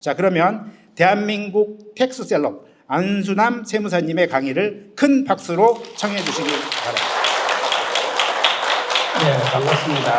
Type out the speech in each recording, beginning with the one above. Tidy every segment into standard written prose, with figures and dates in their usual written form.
자, 그러면 대한민국 텍스셀럽 안수남 세무사님의 강의를 큰 박수로 청해 주시기 바랍니다. 네, 반갑습니다.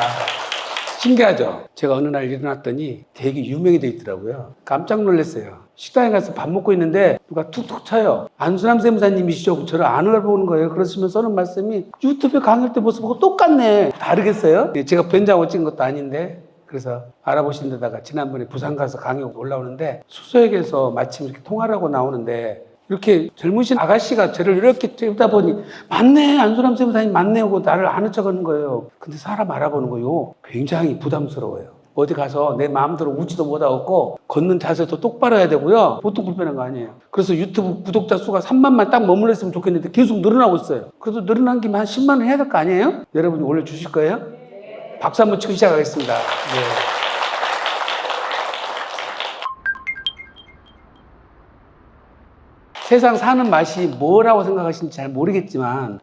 신기하죠? 제가 어느 날 일어났더니 되게 유명이 돼 있더라고요. 깜짝 놀랐어요. 식당에 가서 밥 먹고 있는데 누가 툭툭 쳐요. 안수남 세무사님이시죠? 저를 안 알아보는 거예요. 그러시면서 하는 말씀이 유튜브에 강의할 때 모습하고 똑같네. 다르겠어요? 제가 변장하고 찍은 것도 아닌데. 그래서 알아보신 데다가 지난번에 부산 가서 강의 올라오는데 수서역에서 마침 이렇게 통화를 하고 나오는데 이렇게 젊으신 아가씨가 저를 이렇게 찍다 보니 맞네, 안수남 세무사님 맞네 하고 나를 아는 척 하는 거예요. 근데 사람 알아보는 거요 굉장히 부담스러워요. 어디 가서 내 마음대로 웃지도 못하고 걷는 자세도 똑바로 해야 되고요. 보통 불편한 거 아니에요. 그래서 유튜브 구독자 수가 3만만 딱 머물렀으면 좋겠는데 계속 늘어나고 있어요. 그래도 늘어난 김에 한 10만 원 해야 될 거 아니에요? 여러분이 올려주실 거예요? 박수 한번 치고 시작하겠습니다. 네. 세상 사는 맛이 뭐라고 생각하시는지 잘 모르겠지만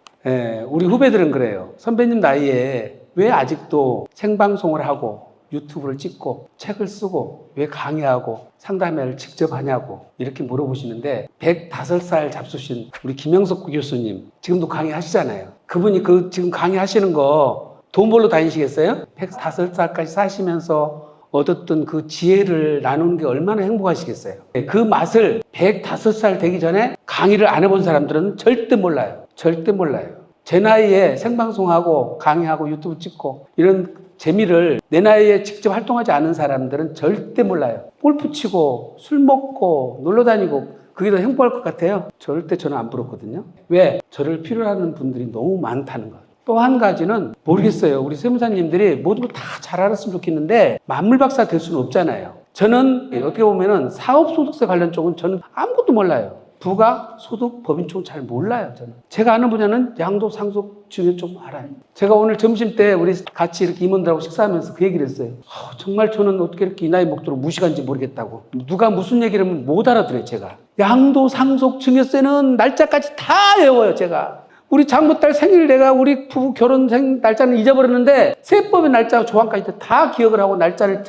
우리 후배들은 그래요. 선배님 나이에 왜 아직도 생방송을 하고 유튜브를 찍고 책을 쓰고 왜 강의하고 상담회를 직접 하냐고 이렇게 물어보시는데 105살 잡수신 우리 김영석 교수님 지금도 강의하시잖아요. 그분이 지금 강의하시는 거 돈 벌러 다니시겠어요? 105살까지 사시면서 얻었던 그 지혜를 나누는 게 얼마나 행복하시겠어요? 그 맛을 105살 되기 전에 강의를 안 해본 사람들은 절대 몰라요. 절대 몰라요. 제 나이에 생방송하고 강의하고 유튜브 찍고 이런 재미를 내 나이에 직접 활동하지 않은 사람들은 절대 몰라요. 골프 치고 술 먹고 놀러 다니고 그게 더 행복할 것 같아요? 절대 저는 안 부럽거든요. 왜? 저를 필요로 하는 분들이 너무 많다는 거. 또 한 가지는 모르겠어요. 우리 세무사님들이 모든 걸 다 잘 알았으면 좋겠는데 만물박사 될 수는 없잖아요. 저는 어떻게 보면은 사업소득세 관련 쪽은 저는 아무것도 몰라요. 부가, 소득, 법인 쪽은 잘 몰라요. 저는 제가 아는 분야는 양도, 상속, 증여 좀 알아요. 제가 오늘 점심 때 우리 같이 이렇게 임원들하고 식사하면서 그 얘기를 했어요. 정말 저는 어떻게 이렇게 이 나이 먹도록 무식한지 모르겠다고. 누가 무슨 얘기를 하면 못 알아들어요. 제가 양도, 상속, 증여세는 날짜까지 다 외워요. 제가. 우리 장모딸 생일 내가 우리 부부 결혼 날짜는 잊어버렸는데 세법의 날짜 조항까지 다 기억을 하고 날짜를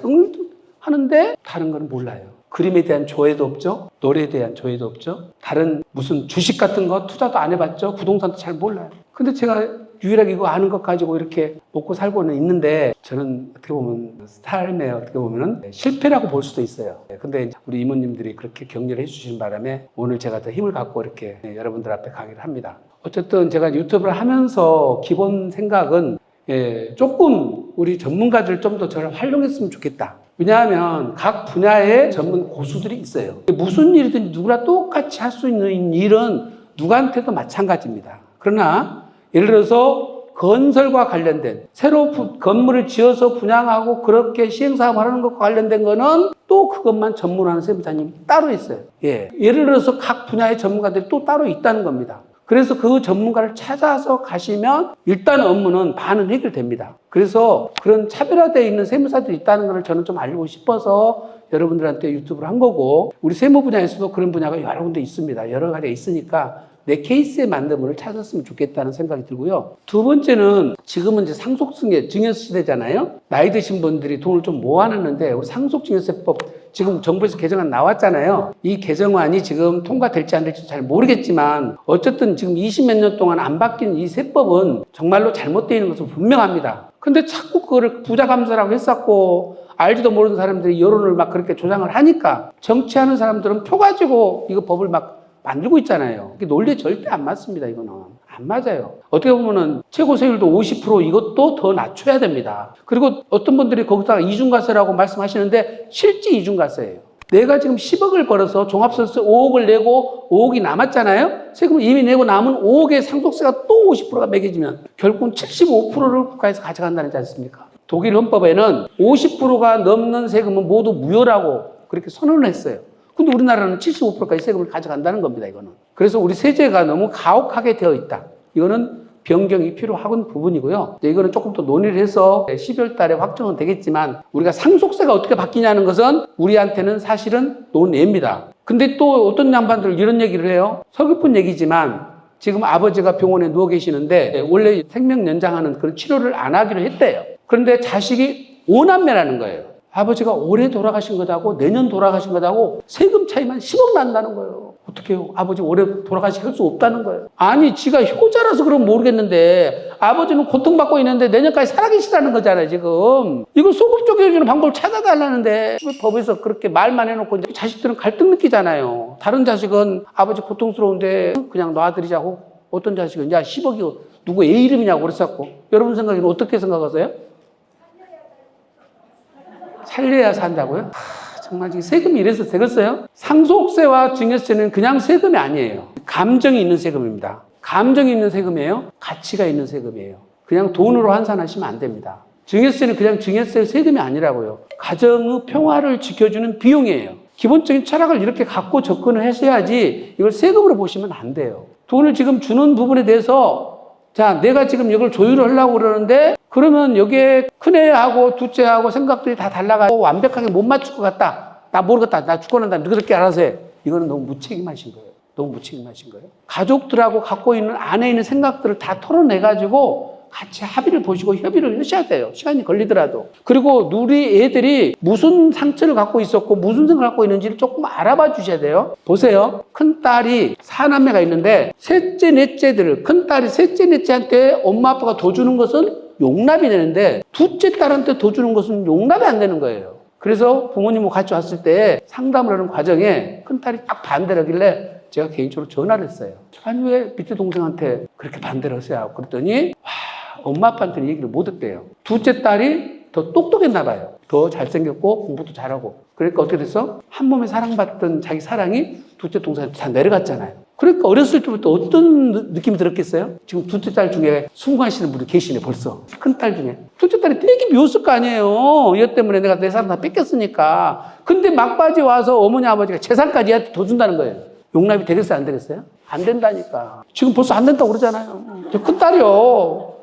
하는데 다른 건 몰라요. 그림에 대한 조회도 없죠. 노래에 대한 조회도 없죠. 다른 무슨 주식 같은 거 투자도 안 해봤죠. 부동산도 잘 몰라요. 근데 제가 유일하게 이거 아는 것 가지고 이렇게 먹고 살고는 있는데 저는 어떻게 보면 삶에 어떻게 보면은 실패라고 볼 수도 있어요. 근데 우리 이모님들이 그렇게 격려를 해주시는 바람에 오늘 제가 더 힘을 갖고 이렇게 여러분들 앞에 강의를 합니다. 어쨌든 제가 유튜브를 하면서 기본 생각은 조금 우리 전문가들 좀 더 저를 활용했으면 좋겠다. 왜냐하면 각 분야의 전문 고수들이 있어요. 무슨 일이든지 누구나 똑같이 할 수 있는 일은 누구한테도 마찬가지입니다. 그러나 예를 들어서 건설과 관련된 새로 건물을 지어서 분양하고 그렇게 시행사업을 하는 것과 관련된 거는 또 그것만 전문하는 세무사님이 따로 있어요. 예를 들어서 각 분야의 전문가들이 또 따로 있다는 겁니다. 그래서 그 전문가를 찾아서 가시면 일단 업무는 반은 해결됩니다. 그래서 그런 차별화되어 있는 세무사들이 있다는 걸 저는 좀 알고 싶어서 여러분들한테 유튜브를 한 거고 우리 세무 분야에서도 그런 분야가 여러 군데 있습니다. 여러 가지가 있으니까 내 케이스에 맞는 분을 찾았으면 좋겠다는 생각이 들고요. 두 번째는 지금은 이제 상속증여 시대잖아요. 나이 드신 분들이 돈을 좀 모아놨는데 우리 상속증여세법 지금 정부에서 개정안 나왔잖아요. 이 개정안이 지금 통과될지 안 될지 잘 모르겠지만 어쨌든 지금 20몇 년 동안 안 바뀐 이 세법은 정말로 잘못되어 있는 것은 분명합니다. 근데 자꾸 그거를 부자감사라고 했었고 알지도 모르는 사람들이 여론을 막 그렇게 조장을 하니까 정치하는 사람들은 표 가지고 이거 법을 막 만들고 있잖아요. 논리에 절대 안 맞습니다. 이거는 안 맞아요. 어떻게 보면은 최고 세율도 50% 이것도 더 낮춰야 됩니다. 그리고 어떤 분들이 거기다가 이중과세라고 말씀하시는데 실제 이중과세예요. 내가 지금 10억을 벌어서 종합소득세 5억을 내고 5억이 남았잖아요. 세금을 이미 내고 남은 5억의 상속세가 또 50%가 매겨지면 결국은 75%를 국가에서 가져간다는 지 않습니까? 독일 헌법에는 50%가 넘는 세금은 모두 무효라고 그렇게 선언을 했어요. 근데 우리나라는 75%까지 세금을 가져간다는 겁니다, 이거는. 그래서 우리 세제가 너무 가혹하게 되어 있다. 이거는 변경이 필요한 부분이고요. 이거는 조금 더 논의를 해서 12월 달에 확정은 되겠지만 우리가 상속세가 어떻게 바뀌냐는 것은 우리한테는 사실은 논의입니다. 근데 또 어떤 양반들 이런 얘기를 해요. 서글픈 얘기지만 지금 아버지가 병원에 누워 계시는데 원래 생명 연장하는 그런 치료를 안 하기로 했대요. 그런데 자식이 5남매라는 거예요. 아버지가 올해 돌아가신 것하고 내년 돌아가신 것하고 세금 차이만 10억 난다는 거예요. 어떻게 해요? 아버지 올해 돌아가시게 할 수 없다는 거예요. 아니 지가 효자라서 그러면 모르겠는데 아버지는 고통받고 있는데 내년까지 살아계시다는 거잖아요 지금. 이걸 소급 적용해주는 방법을 찾아달라는데 왜 법에서 그렇게 말만 해놓고 이제 자식들은 갈등 느끼잖아요. 다른 자식은 아버지 고통스러운데 그냥 놔드리자고, 어떤 자식은 야 10억이 누구 애 이름이냐고 그랬었고. 여러분 생각에는 어떻게 생각하세요? 살려야 산다고요? 정말 세금이 이래서 되겠어요? 상속세와 증여세는 그냥 세금이 아니에요. 감정이 있는 세금입니다. 감정이 있는 세금이에요. 가치가 있는 세금이에요. 그냥 돈으로 환산하시면 안 됩니다. 증여세는 그냥 증여세 세금이 아니라고요. 가정의 평화를 지켜주는 비용이에요. 기본적인 철학을 이렇게 갖고 접근을 하셔야지 이걸 세금으로 보시면 안 돼요. 돈을 지금 주는 부분에 대해서 자, 내가 지금 이걸 조율을 하려고 그러는데 그러면 여기에 큰애하고 둘째하고 생각들이 다 달라가지고 완벽하게 못 맞출 것 같다. 나 모르겠다. 나 죽고 난다. 그렇게 알아서 해. 이거는 너무 무책임하신 거예요. 너무 무책임하신 거예요. 가족들하고 갖고 있는 안에 있는 생각들을 다 털어내가지고 같이 합의를 보시고 협의를 하셔야 돼요. 시간이 걸리더라도. 그리고 우리 애들이 무슨 상처를 갖고 있었고 무슨 생각을 갖고 있는지를 조금 알아봐 주셔야 돼요. 보세요. 큰딸이 4남매가 있는데 셋째, 넷째들을, 큰딸이 셋째, 넷째한테 엄마 아빠가 더 주는 것은 용납이 되는데 둘째 딸한테 더 주는 것은 용납이 안 되는 거예요. 그래서 부모님하고 같이 왔을 때 상담을 하는 과정에 큰딸이 딱 반대를 하길래 제가 개인적으로 전화를 했어요. 아니 왜 밑에 동생한테 그렇게 반대를 하세요? 그랬더니 엄마 아빠한테는 얘기를 못 했대요. 둘째 딸이 더 똑똑했나 봐요. 더 잘생겼고 공부도 잘하고. 그러니까 어떻게 됐어? 한 몸에 사랑받던 자기 사랑이 둘째 동생한테 다 내려갔잖아요. 그러니까 어렸을 때부터 어떤 느낌이 들었겠어요? 지금 둘째 딸 중에 순구하시는 분이 계시네 벌써. 큰 딸 중에. 둘째 딸이 되게 미웠을 거 아니에요. 이것 때문에 내가 내 사랑 다 뺏겼으니까. 근데 막바지 와서 어머니 아버지가 재산까지 얘한테 더 준다는 거예요. 용납이 되겠어요? 안 되겠어요? 안 된다니까. 지금 벌써 안 된다고 그러잖아요. 저 큰 딸이요.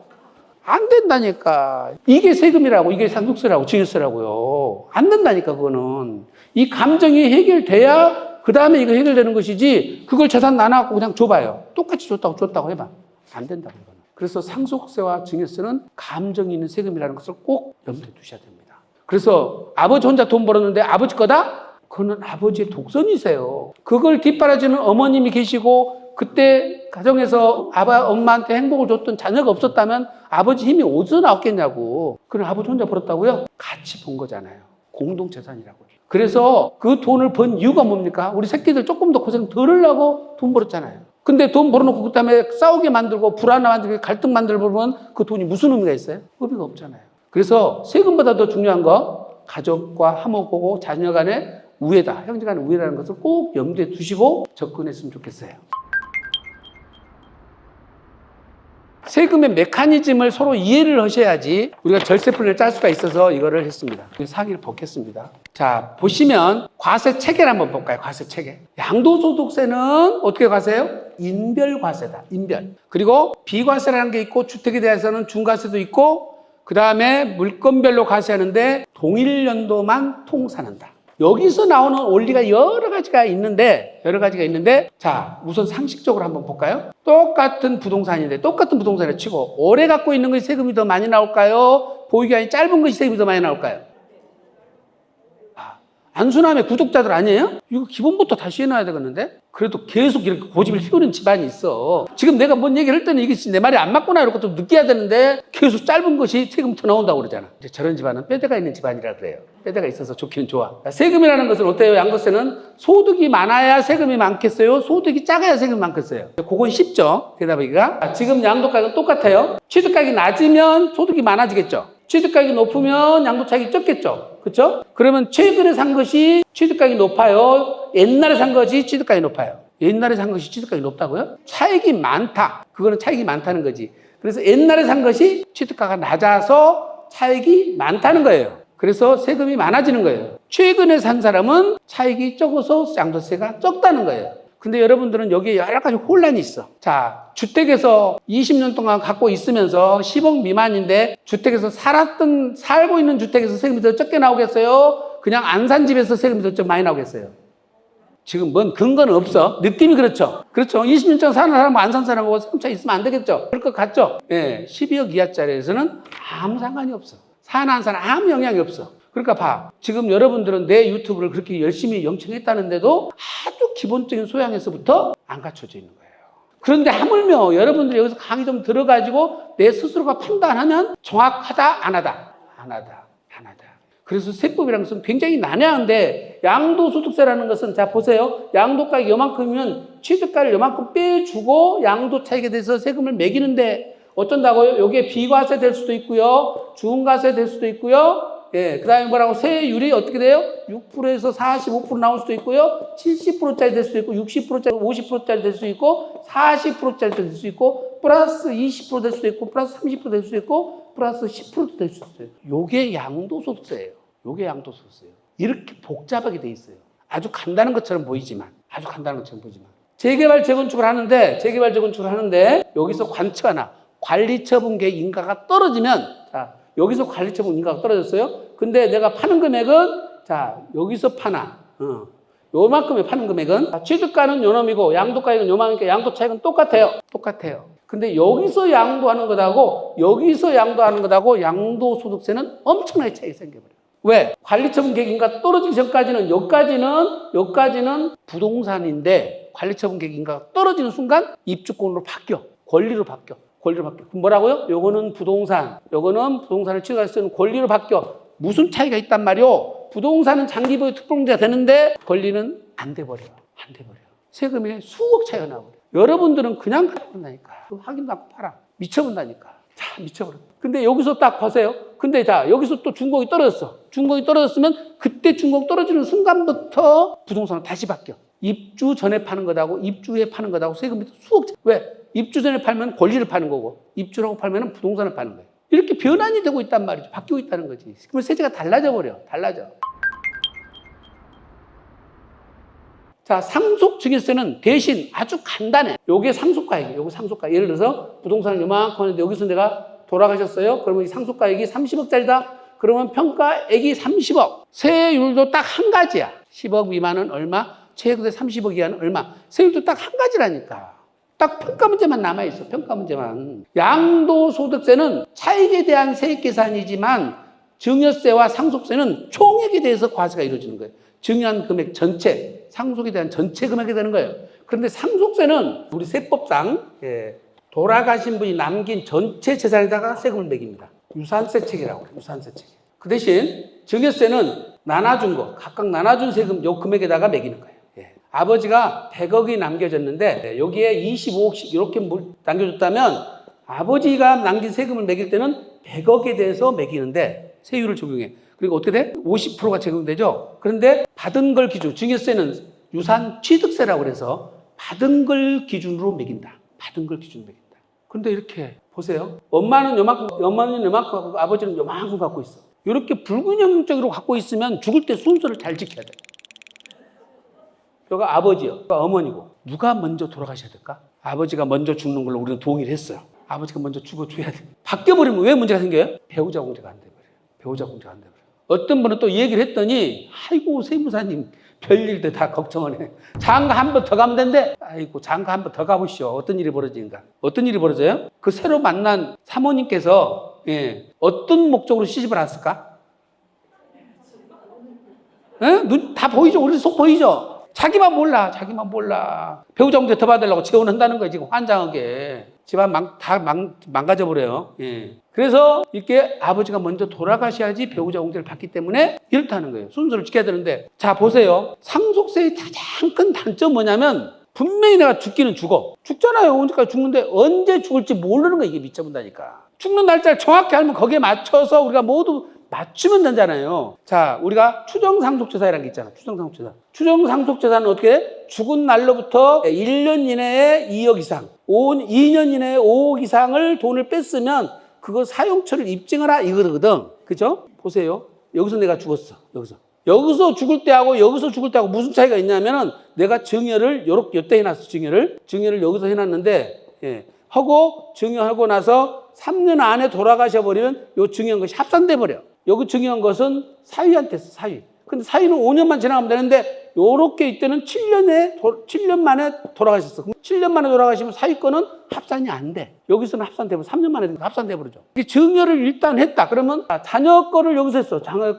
안 된다니까. 이게 세금이라고, 이게 상속세라고, 증여세라고요. 안 된다니까, 그거는. 이 감정이 해결돼야 그 다음에 이거 해결되는 것이지, 그걸 재산 나눠갖고 그냥 줘봐요. 똑같이 줬다고 해봐. 안 된다고, 이거는. 그래서 상속세와 증여세는 감정이 있는 세금이라는 것을 꼭 염두에 두셔야 됩니다. 그래서 아버지 혼자 돈 벌었는데 아버지 거다? 그거는 아버지의 독선이세요. 그걸 뒷바라지는 어머님이 계시고, 그때 가정에서 엄마한테 행복을 줬던 자녀가 없었다면 아버지 힘이 어디서 나왔겠냐고. 그럼 아버지 혼자 벌었다고요? 같이 본 거잖아요. 공동재산이라고요. 그래서 그 돈을 번 이유가 뭡니까? 우리 새끼들 조금 더 고생 덜 하려고 돈 벌었잖아요. 근데 돈 벌어놓고 그 다음에 싸우게 만들고 불안해 만들고 갈등 만들고 그러면 그 돈이 무슨 의미가 있어요? 의미가 없잖아요. 그래서 세금보다 더 중요한 건 가족과 화목하고 자녀 간의 우애다. 형제 간의 우애라는 것을 꼭 염두에 두시고 접근했으면 좋겠어요. 세금의 메커니즘을 서로 이해를 하셔야지 우리가 절세풀이를 짤 수가 있어서 이거를 했습니다. 사기를 벗겠습니다. 자, 보시면 과세 체계를 한번 볼까요? 과세 체계. 양도소득세는 어떻게 과세해요? 인별과세다. 인별. 그리고 비과세라는 게 있고 주택에 대해서는 중과세도 있고 그 다음에 물건별로 과세하는데 동일 연도만 통산한다. 여기서 나오는 원리가 여러 가지가 있는데 자, 우선 상식적으로 한번 볼까요? 똑같은 부동산인데 똑같은 부동산을 치고 오래 갖고 있는 것이 세금이 더 많이 나올까요? 보유기간이 짧은 것이 세금이 더 많이 나올까요? 안수남의 구독자들 아니에요? 이거 기본부터 다시 해놔야 되겠는데? 그래도 계속 이렇게 고집을 피우는 집안이 있어. 지금 내가 뭔 얘기를 했더니 이게 내 말이 안 맞구나 이렇게 좀 느껴야 되는데 계속 짧은 것이 세금부터 나온다고 그러잖아. 이제 저런 집안은 뼈대가 있는 집안이라 그래요. 뼈대가 있어서 좋기는 좋아. 세금이라는 것은 어때요? 양도세는 소득이 많아야 세금이 많겠어요? 소득이 작아야 세금이 많겠어요? 그건 쉽죠? 대답하기가. 지금 양도가격은 똑같아요. 취득가격이 낮으면 소득이 많아지겠죠? 취득가격이 높으면 양도차익이 적겠죠? 그렇죠? 그러면 최근에 산 것이 취득가격이 높아요? 옛날에 산 것이 취득가격이 높아요? 옛날에 산 것이 취득가격이 높다고요? 차익이 많다. 그거는 차익이 많다는 거지. 그래서 옛날에 산 것이 취득가가 낮아서 차익이 많다는 거예요. 그래서 세금이 많아지는 거예요. 최근에 산 사람은 차익이 적어서 양도세가 적다는 거예요. 근데 여러분들은 여기에 여러 가지 혼란이 있어. 자, 주택에서 20년 동안 갖고 있으면서 10억 미만인데 주택에서 살고 있는 주택에서 세금이 더 적게 나오겠어요? 그냥 안 산 집에서 세금이 더 많이 나오겠어요? 지금 뭔 근거는 없어. 느낌이 그렇죠? 그렇죠. 20년 동안 사는 사람하고 안 산 사람하고 세금 차이 있으면 안 되겠죠? 그럴 것 같죠? 예, 12억 이하짜리에서는 아무 상관이 없어. 사나 안 사나 아무 영향이 없어. 그러니까 봐. 지금 여러분들은 내 유튜브를 그렇게 열심히 영청했다는데도 아주 기본적인 소양에서부터 안 갖춰져 있는 거예요. 그런데 하물며 여러분들이 여기서 강의 좀 들어가지고 내 스스로가 판단하면 정확하다, 안 하다? 안 하다. 안 하다. 그래서 세법이라는 것은 굉장히 난해한데 양도소득세라는 것은 자 보세요. 양도가액 요만큼이면 취득가를 요만큼 빼주고 양도 차익에 대해서 세금을 매기는데 어쩐다고요? 이게 비과세 될 수도 있고요. 중과세 될 수도 있고요. 예, 그 다음에 뭐라고 세율이 어떻게 돼요? 6%에서 45% 나올 수도 있고요. 70%짜리 될 수도 있고 60%짜리 50%짜리 될 수도 있고 40%짜리 될 수도 있고 플러스 20% 될 수도 있고 플러스 30% 될 수도 있고 플러스 10%도 될 수도 있어요. 요게 양도소득세예요. 요게 양도소득세예요. 이렇게 복잡하게 돼 있어요. 아주 간단한 것처럼 보이지만 재개발 재건축을 하는데 여기서 관처 하나 관리처분계획 인가가 떨어지면 자 여기서 관리처분 인가가 떨어졌어요. 근데 내가 파는 금액은 자 여기서 파나 요만큼의 파는 금액은 취득가는 요놈이고 양도가액은 요만큼이니까 양도 차익은 똑같아요. 근데 여기서 양도하는 것하고 여기서 양도하는 것하고 양도소득세는 엄청나게 차이가 생겨버려요. 왜? 관리처분계획 인가 떨어지기 전까지는 여기까지는 부동산인데 관리처분계획 인가가 떨어지는 순간 입주권으로 바뀌어. 권리로 바뀌어. 그럼 뭐라고요? 요거는 부동산을 취득할 수 있는 권리로 바뀌어. 무슨 차이가 있단 말이오? 부동산은 장기보유 특공제가 되는데 권리는 안 돼버려. 세금에 수억 차이가 나버려. 여러분들은 그냥 팔아본다니까. 확인도 않고 팔아. 미쳐본다니까. 자, 미쳐버려. 근데 여기서 딱 보세요. 근데 자, 여기서 또 중공이 떨어졌어. 중공이 떨어졌으면 그때 중공 떨어지는 순간부터 부동산은 다시 바뀌어. 입주 전에 파는 것하고 입주 후에 파는 것하고 세금이 수억 차이. 왜? 입주 전에 팔면 권리를 파는 거고 입주라고 팔면 부동산을 파는 거예요. 이렇게 변환이 되고 있단 말이죠. 바뀌고 있다는 거지. 그러면 세제가 달라져. 자, 상속증여세는 대신 아주 간단해. 요게 상속가액이에요. 요게 상속가액. 예를 들어서 부동산을 요만큼 하는데 여기서 내가 돌아가셨어요. 그러면 이 상속가액이 30억짜리다. 그러면 평가액이 30억. 세율도 딱 한 가지야. 10억 미만은 얼마? 최대 30억 이하는 얼마? 세율도 딱 한 가지라니까. 딱 평가 문제만 남아있어. 평가 문제만. 양도소득세는 차익에 대한 세액 계산이지만 증여세와 상속세는 총액에 대해서 과세가 이루어지는 거예요. 증여한 금액 전체, 상속에 대한 전체 금액이 되는 거예요. 그런데 상속세는 우리 세법상 돌아가신 분이 남긴 전체 재산에다가 세금을 매깁니다. 유산세책이라고 그래요. 유산세책. 그 대신 증여세는 나눠준 거, 각각 나눠준 세금 요 금액에다가 매기는 거예요. 아버지가 100억이 남겨졌는데 여기에 25억씩 이렇게 남겨줬다면 아버지가 남긴 세금을 매길 때는 100억에 대해서 매기는데 세율을 적용해. 그리고 어떻게 돼? 50%가 적용되죠. 그런데 받은 걸 기준, 증여세는 유산 취득세라고 그래서 받은 걸 기준으로 매긴다. 그런데 이렇게 보세요. 엄마는 요만큼 갖고 아버지는 요만큼 갖고 있어. 이렇게 불균형적으로 갖고 있으면 죽을 때 순서를 잘 지켜야 돼. 여기가 아버지요. 여기가 어머니고. 누가 먼저 돌아가셔야 될까? 아버지가 먼저 죽는 걸로 우리는 동의를 했어요. 아버지가 먼저 죽어줘야 돼. 바뀌어버리면 왜 문제가 생겨요? 배우자 공제가 안 돼버려요. 어떤 분은 또 이 얘기를 했더니 아이고 세무사님 별일도 다 걱정을 해. 장가 한 번 더 가면 된대. 아이고 장가 한 번 더 가보시오. 어떤 일이 벌어지는가? 어떤 일이 벌어져요? 그 새로 만난 사모님께서 어떤 목적으로 시집을 왔을까? 눈 다 보이죠? 우리 속 보이죠? 자기만 몰라. 배우자 공제 더 받으려고 재혼한다는 거예요. 지금 환장하게. 집안 다 망가져버려요. 그래서 이렇게 아버지가 먼저 돌아가셔야지 배우자 공제를 받기 때문에 이렇다는 거예요. 순서를 지켜야 되는데. 자, 보세요. 상속세의 가장 큰 단점은 뭐냐면 분명히 내가 죽기는 죽잖아요. 언제까지 죽는데 언제 죽을지 모르는 거예요. 이게 미쳐본다니까. 죽는 날짜를 정확히 알면 거기에 맞춰서 우리가 모두 맞추면 되잖아요. 자, 우리가 추정상속재산이라는 게 있잖아. 추정상속재산은 어떻게 해? 죽은 날로부터 1년 이내에 2억 이상, 2년 이내에 5억 이상을 돈을 뺐으면 그거 사용처를 입증하라 이거거든. 그죠? 보세요. 여기서 내가 죽었어. 여기서 죽을 때하고 여기서 죽을 때하고 무슨 차이가 있냐면은 내가 증여를 요때 해놨어. 증여를 여기서 해놨는데 하고 증여하고 나서 3년 안에 돌아가셔 버리면 요 증여한 것이 합산돼 버려. 여기 증여한 것은 사위한테 써, 사위. 근데 사위는 5년만 지나가면 되는데 요렇게 이때는 7년 만에 돌아가셨어. 그럼 7년 만에 돌아가시면 사위 거는 합산이 안 돼. 여기서는 합산돼 버려. 3년 만에 합산돼 버리죠. 증여를 일단 했다. 그러면 자녀 거를 여기서 했어. 자녀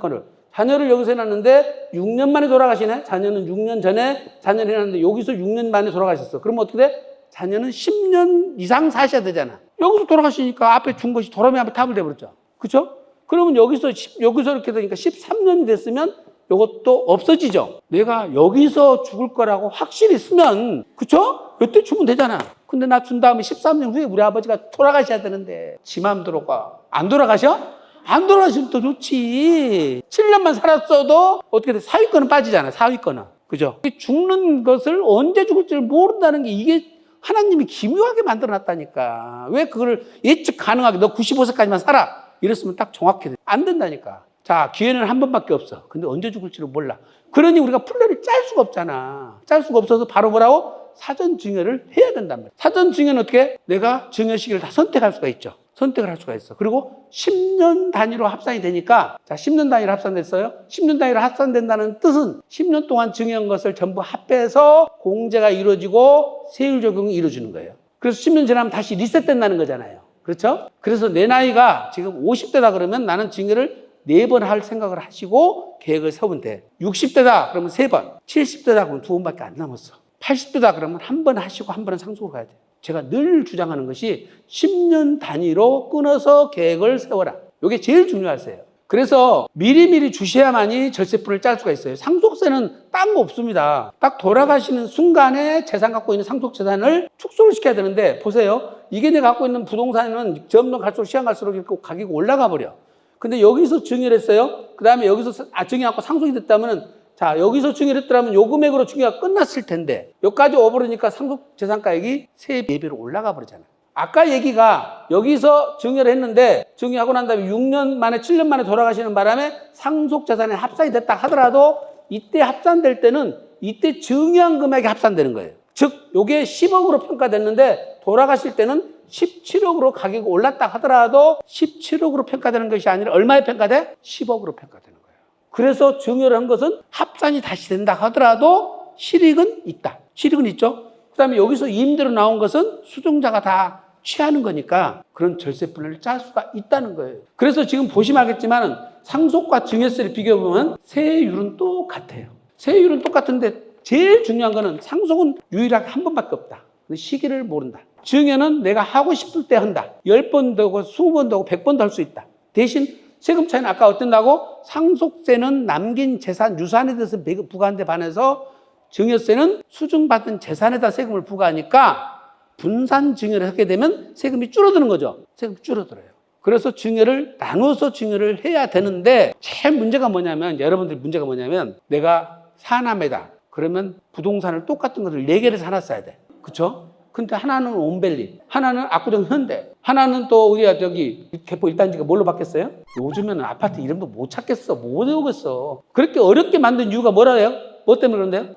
자녀를 여기서 해놨는데 6년 만에 돌아가시네. 자녀는 6년 전에 자녀를 해놨는데 여기서 6년 만에 돌아가셨어. 그러면 어떻게 돼? 자녀는 10년 이상 사셔야 되잖아. 여기서 돌아가시니까 앞에 준 것이 도라미 앞에 탑을 돼버렸죠. 그렇죠? 그러면 여기서 이렇게 되니까 13년이 됐으면 이것도 없어지죠. 내가 여기서 죽을 거라고 확실히 쓰면, 그쵸? 이때 주면 되잖아. 근데 나 준 다음에 13년 후에 우리 아버지가 돌아가셔야 되는데, 지 마음대로 가. 안 돌아가셔? 안 돌아가시면 더 좋지. 7년만 살았어도 어떻게 돼? 사위권은 빠지잖아. 사위권은. 그죠? 죽는 것을 언제 죽을지를 모른다는 게 이게 하나님이 기묘하게 만들어 놨다니까. 왜 그걸 예측 가능하게 너 95세까지만 살아. 이랬으면 딱 정확해. 안 된다니까. 자, 기회는 한 번밖에 없어. 근데 언제 죽을지를 몰라. 그러니 우리가 플랜을 짤 수가 없잖아. 짤 수가 없어서 바로 뭐라고? 사전 증여를 해야 된단 말이야. 사전 증여는 어떻게? 내가 증여 시기를 다 선택할 수가 있죠. 선택을 할 수가 있어. 그리고 10년 단위로 합산이 되니까, 자, 10년 단위로 합산됐어요. 10년 단위로 합산된다는 뜻은 10년 동안 증여한 것을 전부 합해서 공제가 이루어지고 세율 적용이 이루어지는 거예요. 그래서 10년 지나면 다시 리셋된다는 거잖아요. 그렇죠? 그래서 내 나이가 지금 50대다 그러면 나는 증여를 4번 할 생각을 하시고 계획을 세우면 돼. 60대다 그러면 3번, 70대다 그러면 2번밖에 안 남았어. 80대다 그러면 한 번 하시고 한 번은 상속으로 가야 돼. 제가 늘 주장하는 것이 10년 단위로 끊어서 계획을 세워라. 이게 제일 중요하세요. 그래서 미리미리 주셔야만이 절세풀을 짤 수가 있어요. 상속세는 딴 거 없습니다. 딱 돌아가시는 순간에 재산 갖고 있는 상속재산을 축소를 시켜야 되는데 보세요. 이게 내가 갖고 있는 부동산은 점점 갈수록 시간 갈수록 이렇게 가격이 올라가 버려. 근데 여기서 증여를 했어요. 그 다음에 여기서 증여하고 상속이 됐다면은 자, 여기서 증여를 했더라면 요 금액으로 증여가 끝났을 텐데 여기까지 오버르니까 상속재산가액이 3배로 올라가 버리잖아요. 아까 얘기가 여기서 증여를 했는데 증여하고 난 다음에 6년 만에 7년 만에 돌아가시는 바람에 상속재산에 합산이 됐다 하더라도 이때 합산될 때는 이때 증여한 금액이 합산되는 거예요. 즉 요게 10억으로 평가됐는데 돌아가실 때는 17억으로 가격이 올랐다 하더라도 17억으로 평가되는 것이 아니라 얼마에 평가돼? 10억으로 평가되는 거예요. 그래서 증여를 한 것은 합산이 다시 된다 하더라도 실익은 있다. 실익은 있죠. 그 다음에 여기서 임대로 나온 것은 수증자가 다 취하는 거니까 그런 절세플랜을 짤 수가 있다는 거예요. 그래서 지금 보시면 알겠지만 상속과 증여세를 비교해보면 세율은 똑같아요. 세율은 똑같은데 제일 중요한 거는 상속은 유일하게 한 번밖에 없다. 시기를 모른다. 증여는 내가 하고 싶을 때 한다. 10번도 하고 20번도 하고 100번도 할 수 있다. 대신 세금 차이는 아까 어땠다고? 상속세는 남긴 재산, 유산에 대해서 부과하는 데 반해서 증여세는 수증받은 재산에다 세금을 부과하니까 분산 증여를 하게 되면 세금이 줄어드는 거죠. 세금이 줄어들어요. 그래서 증여를 나누어서 증여를 해야 되는데 제일 문제가 뭐냐면 여러분들 문제가 뭐냐면 내가 사남매다. 그러면 부동산을 똑같은 것을 4개를 사나 써야 돼. 그렇죠? 근데 하나는 온밸리, 하나는 압구정 현대, 하나는 또 우리가 저기 개포 1단지가 뭘로 바뀌었어요? 요즘에는 아파트 이름도 못 찾겠어. 못 외우겠어. 그렇게 어렵게 만든 이유가 뭐라요? 뭐 때문에 그런데요?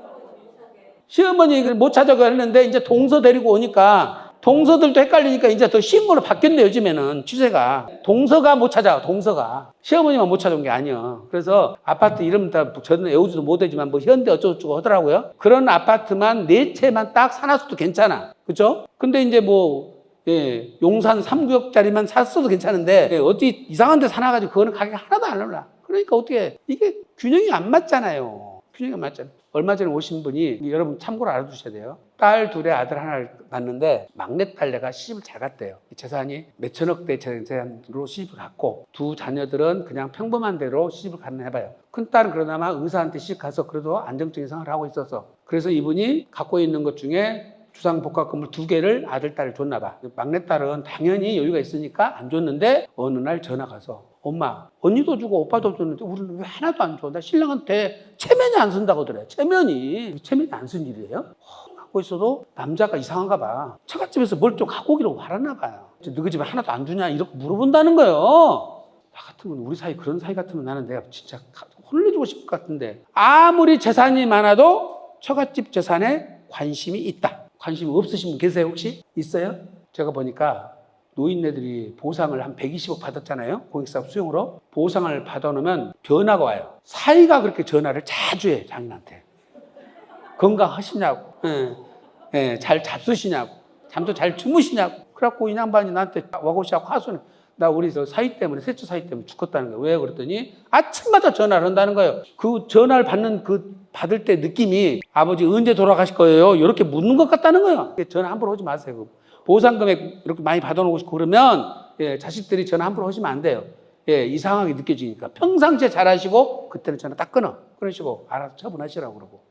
시어머니 못 찾아가 했는데 이제 동서 데리고 오니까 동서들도 헷갈리니까 이제 더 쉬운 걸로 바뀌었네, 요즘에는 추세가. 동서가 못 찾아, 동서가. 시어머니만 못 찾아온 게 아니야. 그래서 아파트 이름 다 저는 외우지도 못하지만 뭐 현대 어쩌고저쩌고 하더라고요. 그런 아파트만 4채만 딱 사놨어도 괜찮아. 그죠? 근데 이제 뭐, 예, 용산 3구역짜리만 샀어도 괜찮은데, 예, 어디 이상한 데 사놔가지고 그거는 가격이 하나도 안 올라. 그러니까 어떻게, 이게 균형이 안 맞잖아요. 균형이 안 맞잖아요. 얼마 전에 오신 분이 여러분 참고로 알아두셔야 돼요. 딸 둘에 아들 하나를 낳는데 막내딸 내가 시집을 잘 갔대요. 재산이 몇천억대 재산으로 시집을 갔고 두 자녀들은 그냥 평범한 대로 시집을 갔나 해봐요. 큰딸은 그러나마 의사한테 시집 가서 그래도 안정적인 생활을 하고 있어서 그래서 이분이 갖고 있는 것 중에 주상복합 건물 2개를 아들, 딸을 줬나 봐. 막내딸은 당연히 여유가 있으니까 안 줬는데 어느 날 전화가 와서 엄마, 언니도 주고 오빠도 줬는데 우리는 왜 하나도 안 줘? 나 신랑한테 체면이 안 쓴다고 그래. 체면이 안 쓴 일이에요? 갖고 있어도 남자가 이상한가 봐. 처갓집에서 뭘 좀 갖고 오기로 말았나 봐요. 너희 집에 하나도 안 주냐? 이렇게 물어본다는 거예요. 나 같으면 우리 사이 그런 사이 같으면 나는 내가 진짜 혼내주고 싶을 것 같은데 아무리 재산이 많아도 처갓집 재산에 관심이 있다. 관심 없으신 분 계세요 혹시? 있어요? 제가 보니까 노인네들이 보상을 한 120억 받았잖아요. 공익사업 수용으로. 보상을 받아놓으면 전화가 와요. 사이가 그렇게 전화를 자주 해 장인한테. 건강하시냐고. 잘 잡수시냐고. 잠도 잘 주무시냐고. 그래갖고 이 양반이 나한테 와고시하고 하소는 나 우리 저 사위 때문에, 세처 사위 때문에 죽었다는 거예요. 왜 그랬더니 아침마다 전화를 한다는 거예요. 그 전화를 받을 때 느낌이 아버지 언제 돌아가실 거예요? 이렇게 묻는 것 같다는 거예요. 전화 함부로 하지 마세요. 보상금액 이렇게 많이 받아놓고 싶고 그러면 자식들이 전화 함부로 하시면 안 돼요. 이상하게 느껴지니까. 평상시에 잘하시고 그때는 전화 딱 끊어. 그러시고 알아서 처분하시라고 그러고.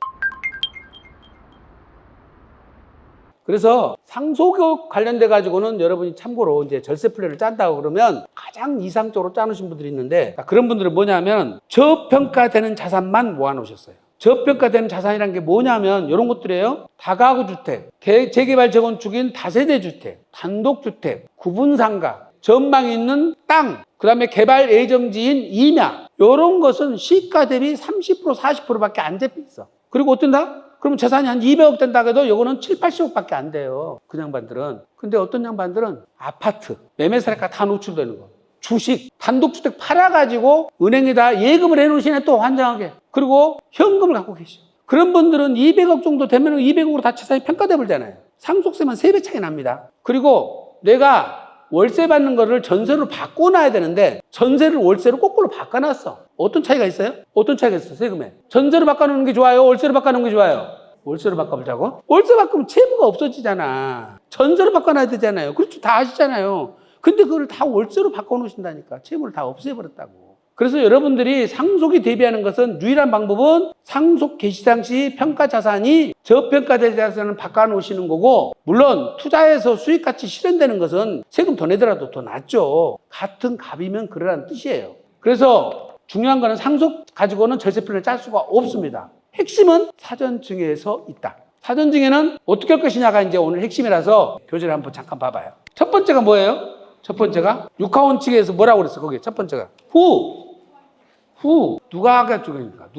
그래서 상속욕 관련돼 가지고는 여러분이 참고로 이제 절세 플랜을 짠다고 그러면 가장 이상적으로 짜놓으신 분들이 있는데, 그런 분들은 뭐냐면 저평가되는 자산만 모아놓으셨어요. 저평가되는 자산이라는 게 뭐냐면 이런 것들이에요. 다가구 주택, 재개발 재건축인 다세대 주택, 단독주택, 구분상가, 전망이 있는 땅, 그 다음에 개발 예정지인 임야, 이런 것은 시가 대비 30% 40%밖에 안 잡혀 있어. 그리고 어떤다? 그러면 재산이 한 200억 된다 해도 요거는 7, 80억밖에 안 돼요. 그 양반들은. 근데 어떤 양반들은 아파트, 매매사례가 다 노출되는 거. 주식, 단독주택 팔아가지고 은행에다 예금을 해놓으시네, 또 환장하게. 그리고 현금을 갖고 계셔. 그런 분들은 200억 정도 되면 200억으로 다 재산이 평가돼 버리잖아요. 상속세만 3배 차이 납니다. 그리고 내가 월세 받는 거를 전세로 바꿔놔야 되는데 전세를 월세로 거꾸로 바꿔놨어. 어떤 차이가 있어요? 어떤 차이가 있어, 세금에? 전세로 바꿔놓는 게 좋아요? 월세로 바꿔놓는 게 좋아요? 월세로 바꿔보자고? 월세 바꾸면 채무가 없어지잖아. 전세로 바꿔놔야 되잖아요. 그렇죠. 다 아시잖아요. 근데 그걸 다 월세로 바꿔놓으신다니까. 채무를 다 없애버렸다고. 그래서 여러분들이 상속이 대비하는 것은 유일한 방법은 상속 개시 당시 평가 자산이 저평가된 자산을 바꿔놓으시는 거고, 물론 투자해서 수익같이 실현되는 것은 세금 더 내더라도 더 낫죠. 같은 값이면 그러라는 뜻이에요. 그래서 중요한 거는 상속 가지고는 절세편을 짤 수가 없습니다. 핵심은 사전증여에서 있다. 사전증여는 어떻게 할 것이냐가 이제 오늘 핵심이라서 교재를 한번 잠깐 봐봐요. 첫 번째가 뭐예요? 첫 번째가 육하원 측에서 뭐라고 그랬어? 거기 첫 번째가 누가 주니까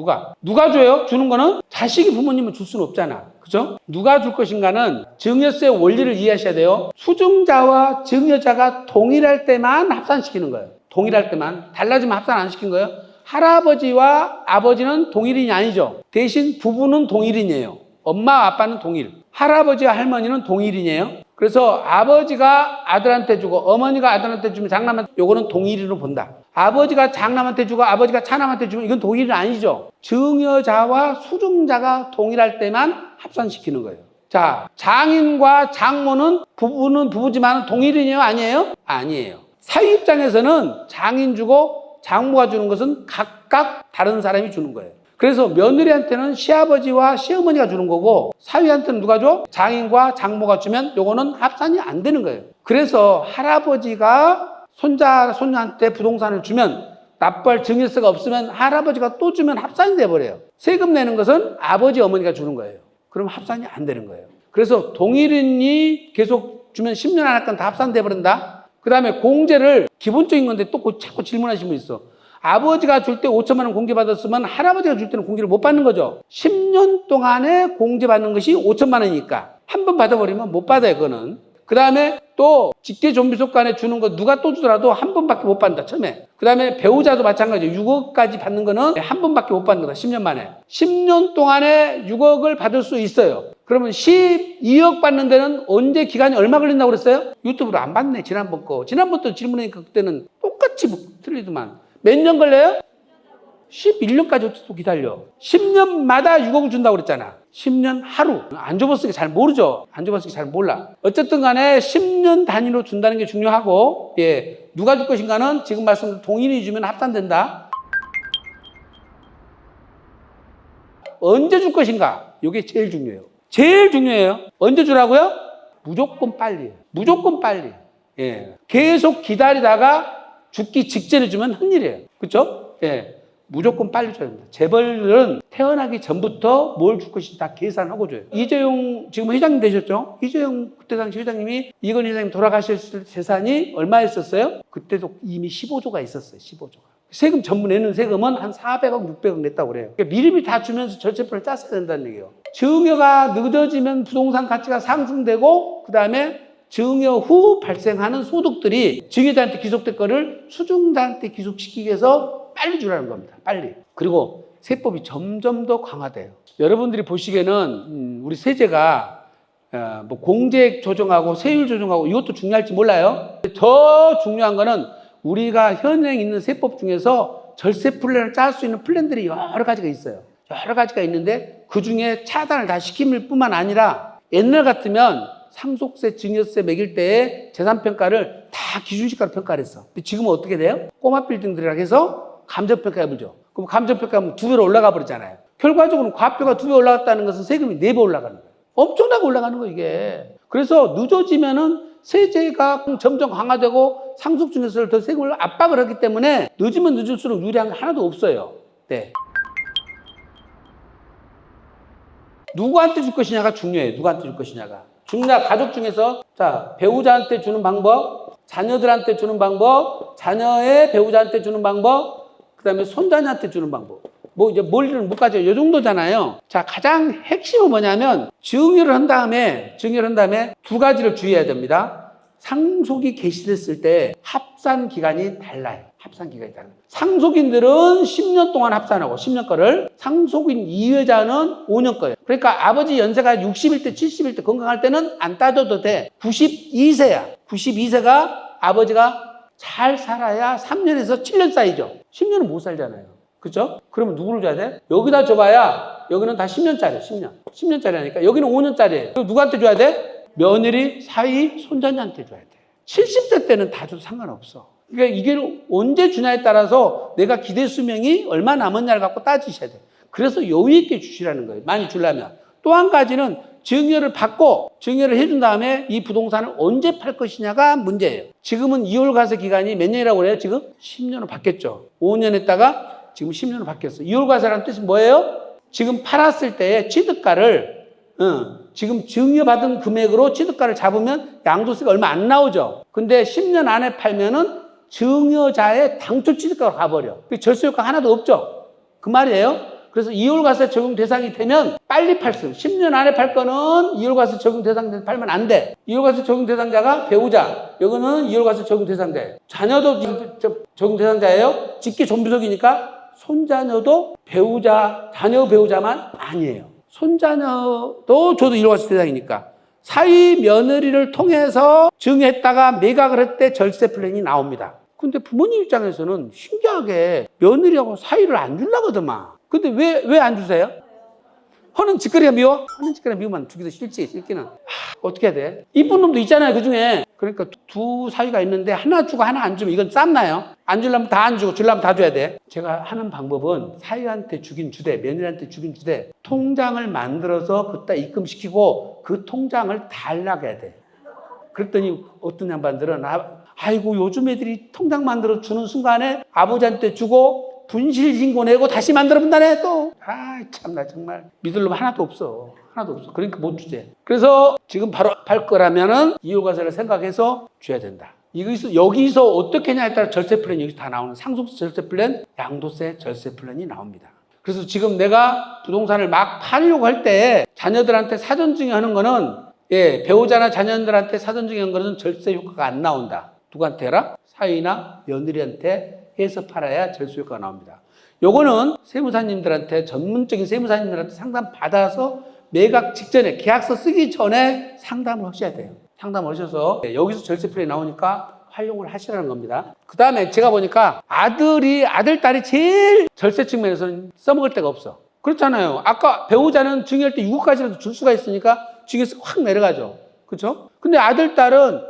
누가 줘요? 주는 거는 자식이 부모님은 줄 수는 없잖아. 그죠? 누가 줄 것인가는 증여세 원리를 이해하셔야 돼요. 수증자와 증여자가 동일할 때만 합산시키는 거예요. 동일할 때만. 달라지면 합산 안 시킨 거예요. 할아버지와 아버지는 동일인이 아니죠. 대신 부부는 동일인이에요. 엄마 아빠는 동일. 할아버지와 할머니는 동일인이에요. 그래서 아버지가 아들한테 주고 어머니가 아들한테 주면 장남한테, 요거는 동일인으로 본다. 아버지가 장남한테 주고 아버지가 차남한테 주면 이건 동일은 아니죠. 증여자와 수증자가 동일할 때만 합산시키는 거예요. 자, 장인과 장모는 부부는 부부지만 동일인이에요? 아니에요? 아니에요. 사위 입장에서는 장인 주고 장모가 주는 것은 각각 다른 사람이 주는 거예요. 그래서 며느리한테는 시아버지와 시어머니가 주는 거고, 사위한테는 누가 줘? 장인과 장모가 주면 요거는 합산이 안 되는 거예요. 그래서 할아버지가 손녀한테 부동산을 주면 납부할 증여세가 없으면 할아버지가 또 주면 합산이 돼버려요. 세금 내는 것은 아버지, 어머니가 주는 거예요. 그럼 합산이 안 되는 거예요. 그래서 동일인이 계속 주면 10년 안 할 건 다 합산돼 버린다. 그 다음에 공제를, 기본적인 건데 또 자꾸 질문하시는 분 있어. 아버지가 줄 때 5천만 원 공제받았으면 할아버지가 줄 때는 공제를 못 받는 거죠. 10년 동안에 공제받는 것이 5천만 원이니까 한 번 받아버리면 못 받아요, 그거는. 그 다음에 또 직계존비속간에 주는 거 누가 또 주더라도 한 번밖에 못 받는다, 처음에. 그 다음에 배우자도 마찬가지예요. 6억까지 받는 거는 한 번밖에 못 받는 거다, 10년 만에. 10년 동안에 6억을 받을 수 있어요. 그러면 12억 받는 데는 언제, 기간이 얼마 걸린다고 그랬어요? 유튜브로 안 봤네, 지난번 거. 지난번도 질문하니까 그때는 똑같이 틀리더만. 몇 년 걸려요? 11년까지 또 기다려. 10년마다 6억을 준다고 그랬잖아. 10년 하루. 안 줘봤으니까 잘 모르죠. 안 줘봤으니까 잘 몰라. 어쨌든 간에 10년 단위로 준다는 게 중요하고, 누가 줄 것인가는 지금 말씀드린 동일인이 주면 합산된다. 언제 줄 것인가? 이게 제일 중요해요. 제일 중요해요. 언제 주라고요? 무조건 빨리. 무조건 빨리. 계속 기다리다가 죽기 직전에 주면 큰일이에요. 그렇죠? 무조건 빨리 줘야 됩니다. 재벌은 태어나기 전부터 뭘 줄 것인지 다 계산하고 줘요. 이재용 지금 회장님 되셨죠? 이재용 그때 당시 회장님이, 이건희 회장님 돌아가셨을 재산이 얼마였었어요? 그때도 이미 15조가 있었어요. 15조가. 세금 전부 내는 세금은 한 400억, 600억 냈다고 그래요. 그러니까 미리미리 다 주면서 절세표를 짰어야 된다는 얘기예요. 증여가 늦어지면 부동산 가치가 상승되고, 그 다음에 증여 후 발생하는 소득들이 증여자한테 귀속될 거를 수증자한테 귀속시키기 위해서 빨리 주라는 겁니다. 빨리. 그리고 세법이 점점 더 강화돼요. 여러분들이 보시기에는 우리 세제가 뭐 공제액 조정하고 세율 조정하고 이것도 중요할지 몰라요. 더 중요한 거는 우리가 현행 있는 세법 중에서 절세 플랜을 짤 수 있는 플랜들이 여러 가지가 있어요. 여러 가지가 있는데 그 중에 차단을 다 시킬 뿐만 아니라 옛날 같으면 상속세, 증여세 매길 때의 재산평가를 다 기준시가로 평가를 했어. 근데 지금은 어떻게 돼요? 꼬마 빌딩들이라고 해서 감정평가 해보죠. 그럼 감정평가하면 2배로 올라가 버리잖아요. 결과적으로 과표가 2배 올라갔다는 것은 세금이 4배 올라가는 거예요. 엄청나게 올라가는 거예요, 이게. 그래서 늦어지면은 세제가 점점 강화되고 상속증여세를 더 세금을 압박을 하기 때문에 늦으면 늦을수록 유리한 게 하나도 없어요. 네. 누구한테 줄 것이냐가 중요해요. 누구한테 줄 것이냐가. 중요한 가족 중에서 자, 배우자한테 주는 방법, 자녀들한테 주는 방법, 자녀의 배우자한테 주는 방법, 그다음에 손자녀한테 주는 방법. 뭐 이제 멀리는 못 가죠. 이 정도잖아요. 자, 가장 핵심은 뭐냐면 증여를 한 다음에 두 가지를 주의해야 됩니다. 상속이 개시됐을 때 합산 기간이 달라요. 상속인들은 10년 동안 합산하고 10년 거를, 상속인 이외자는 5년 거예요. 그러니까 아버지 연세가 60일 때 70일 때 건강할 때는 안 따져도 돼. 92세야. 92세가 아버지가 잘 살아야 3년에서 7년 사이죠. 10년은 못 살잖아요. 그렇죠? 그러면 누구를 줘야 돼? 여기다 줘봐야 여기는 다 10년짜리, 10년짜리 하니까 여기는 5년짜리예요. 그럼 누구한테 줘야 돼? 며느리, 사위, 손자녀한테 줘야 돼. 70세 때는 다 줘도 상관없어. 그러니까 이게 언제 주냐에 따라서 내가 기대 수명이 얼마 남았냐를 갖고 따지셔야 돼. 그래서 여유 있게 주시라는 거예요. 많이 주려면. 또 한 가지는 증여를 받고 증여를 해준 다음에 이 부동산을 언제 팔 것이냐가 문제예요. 지금은 이월과세 기간이 몇 년이라고 그래요? 지금 10년으로 바뀌었죠. 5년 했다가 지금 10년으로 바뀌었어. 이월과세라는 뜻이 뭐예요? 지금 팔았을 때의 취득가를 지금 증여받은 금액으로 취득가를 잡으면 양도세가 얼마 안 나오죠. 근데 10년 안에 팔면은 증여자의 당초 취득가로 가버려. 절세효과 하나도 없죠. 그 말이에요. 그래서 이월과세 적용 대상이 되면 빨리 팔 수. 10년 안에 팔 거는 이월과세 적용 대상자 팔면 안 돼. 이월과세 적용 대상자가 배우자. 이거는 이월과세 적용 대상자예요. 자녀도 적용 대상자예요. 직계 존비속이니까 손자녀도 배우자, 자녀 배우자만 아니에요. 손자녀도 저도 이월과세 대상이니까. 사위 며느리를 통해서 증여했다가 매각을 할 때 절세 플랜이 나옵니다. 근데 부모님 입장에서는 신기하게 며느리하고 사위를 안 주려거든만. 근데 왜 안 주세요? 허는 짓거리가 미워? 허는 짓거리가 미우면 주기도 싫기는. 어떻게 해야 돼? 이쁜 놈도 있잖아요, 그 중에. 그러니까 두 사위가 있는데 하나 주고 하나 안 주면 이건 쌈나요? 안 주려면 다 안 주고 주려면 다 줘야 돼. 제가 하는 방법은 사위한테 주긴 주되, 며느리한테 주긴 주되, 통장을 만들어서 그따 입금시키고 그 통장을 달라해야 돼. 그랬더니 어떤 양반들은 아이고 요즘 애들이 통장 만들어 주는 순간에 아버지한테 주고 분실신고 내고 다시 만들어 본다네 또. 참나 정말 믿을 놈 하나도 없어. 그러니까 못 주제. 그래서 지금 바로 팔 거라면은 이월과세를 생각해서 줘야 된다. 여기서 어떻게 하냐에 따라 절세 플랜이 여기서 다 나오는 상속세 절세 플랜, 양도세 절세 플랜이 나옵니다. 그래서 지금 내가 부동산을 막 팔려고 할 때 자녀들한테 사전 증여하는 거는 배우자나 자녀들한테 사전 증여하는 거는 절세 효과가 안 나온다. 누구한테 해라? 사위나 며느리한테 해서 팔아야 절세 효과가 나옵니다. 요거는 세무사님들한테, 전문적인 세무사님들한테 상담 받아서 매각 직전에 계약서 쓰기 전에 상담을 하셔야 돼요. 상담을 하셔서 여기서 절세 플랜이 나오니까 활용을 하시라는 겁니다. 그 다음에 제가 보니까 아들, 딸이 제일 절세 측면에서는 써먹을 데가 없어. 그렇잖아요. 아까 배우자는 증여할 때 6억까지라도 줄 수가 있으니까 증여세 확 내려가죠. 그렇죠? 근데 아들, 딸은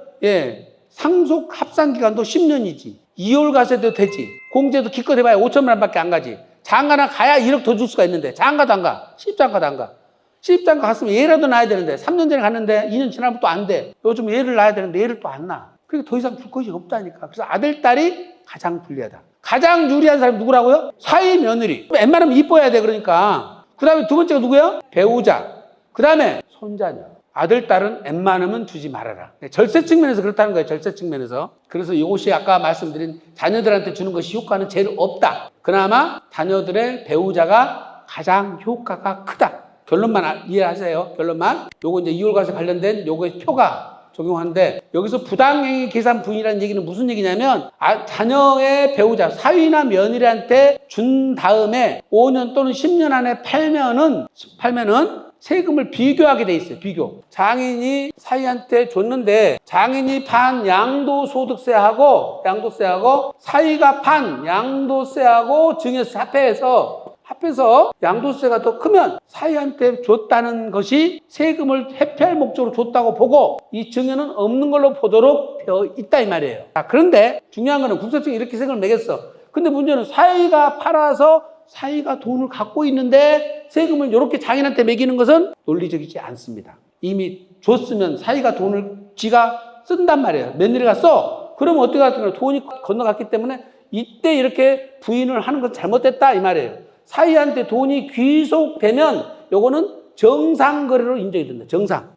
상속 합산 기간도 10년이지. 2월과세도 되지. 공제도 기껏 해봐야 5천만 원밖에 안 가지. 장가나 가야 1억 더 줄 수가 있는데 장가도 안 가. 시집장가도 안 가. 시집장가 갔으면 얘라도 낳아야 되는데 3년 전에 갔는데 2년 지나면 또 안 돼. 요즘 얘를 낳아야 되는데 얘를 또 안 낳아. 그러니까 더 이상 줄 것이 없다니까. 그래서 아들, 딸이 가장 불리하다. 가장 유리한 사람이 누구라고요? 사위, 며느리. 웬만하면 이뻐야 돼. 그러니까. 그 다음에 두 번째가 누구예요? 배우자. 그 다음에 손자녀. 아들, 딸은 웬만하면 주지 말아라. 절세 측면에서 그렇다는 거예요. 절세 측면에서. 그래서 이것이 아까 말씀드린 자녀들한테 주는 것이 효과는 제일 없다. 그나마 자녀들의 배우자가 가장 효과가 크다. 결론만 이해하세요. 결론만. 요거 이제 이월과세 관련된 요거의 표가 적용하는데 여기서 부당행위 계산 부인이라는 얘기는 무슨 얘기냐면 자녀의 배우자, 사위나 며느리한테 준 다음에 5년 또는 10년 안에 팔면은 세금을 비교하게 돼 있어요. 비교. 장인이 사위한테 줬는데 장인이 판 양도소득세하고 사위가 판 양도세하고 증여세 합해서 양도세가 더 크면 사위한테 줬다는 것이 세금을 회피할 목적으로 줬다고 보고 이 증여는 없는 걸로 보도록 되어 있다 이 말이에요. 그런데 중요한 거는 국세청이 이렇게 세금을 매겼어. 근데 문제는 사위가 팔아서 사위가 돈을 갖고 있는데 세금을 이렇게 장인한테 매기는 것은 논리적이지 않습니다. 이미 줬으면 사위가 돈을 지가 쓴단 말이에요. 며느리가 써. 그러면 어떻게 하든 돈이 건너갔기 때문에 이때 이렇게 부인을 하는 건 잘못됐다 이 말이에요. 사위한테 돈이 귀속되면 요거는 정상거래로 인정이 된다.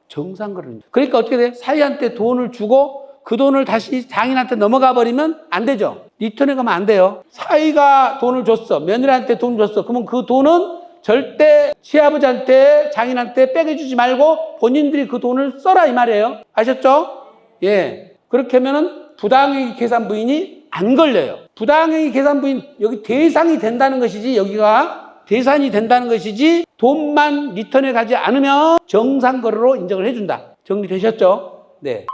정상거래로. 그러니까 어떻게 돼? 사위한테 돈을 주고 그 돈을 다시 장인한테 넘어가 버리면 안 되죠. 리턴에 가면 안 돼요. 사위가 돈을 줬어. 며느리한테 돈을 줬어. 그러면 그 돈은 절대 시아버지한테 장인한테 빼겨주지 말고 본인들이 그 돈을 써라 이 말이에요. 아셨죠? 예. 그렇게 하면은 부당행위 계산 부인이 안 걸려요. 부당행위 계산 부인 여기 대상이 된다는 것이지 여기가 대산이 된다는 것이지 돈만 리턴에 가지 않으면 정상거래로 인정을 해준다. 정리되셨죠? 네.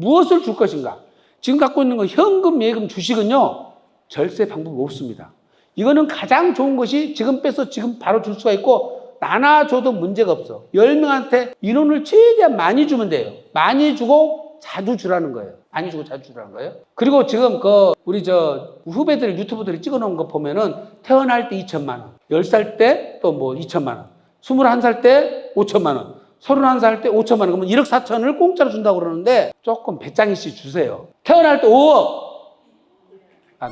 무엇을 줄 것인가? 지금 갖고 있는 거 현금, 예금, 주식은요. 절세 방법이 없습니다. 이거는 가장 좋은 것이 지금 빼서 지금 바로 줄 수가 있고 나눠줘도 문제가 없어. 10명한테 인원을 최대한 많이 주면 돼요. 많이 주고 자주 주라는 거예요. 많이 주고 자주 주라는 거예요. 그리고 지금 우리 후배들 유튜브들이 찍어놓은 거 보면은 태어날 때 2천만 원, 10살 때 또 뭐 2천만 원, 21살 때 5천만 원, 31살 때 5천만 원, 그러면 1억 4천을 공짜로 준다고 그러는데 조금 배짱이씨 주세요. 태어날 때 5억.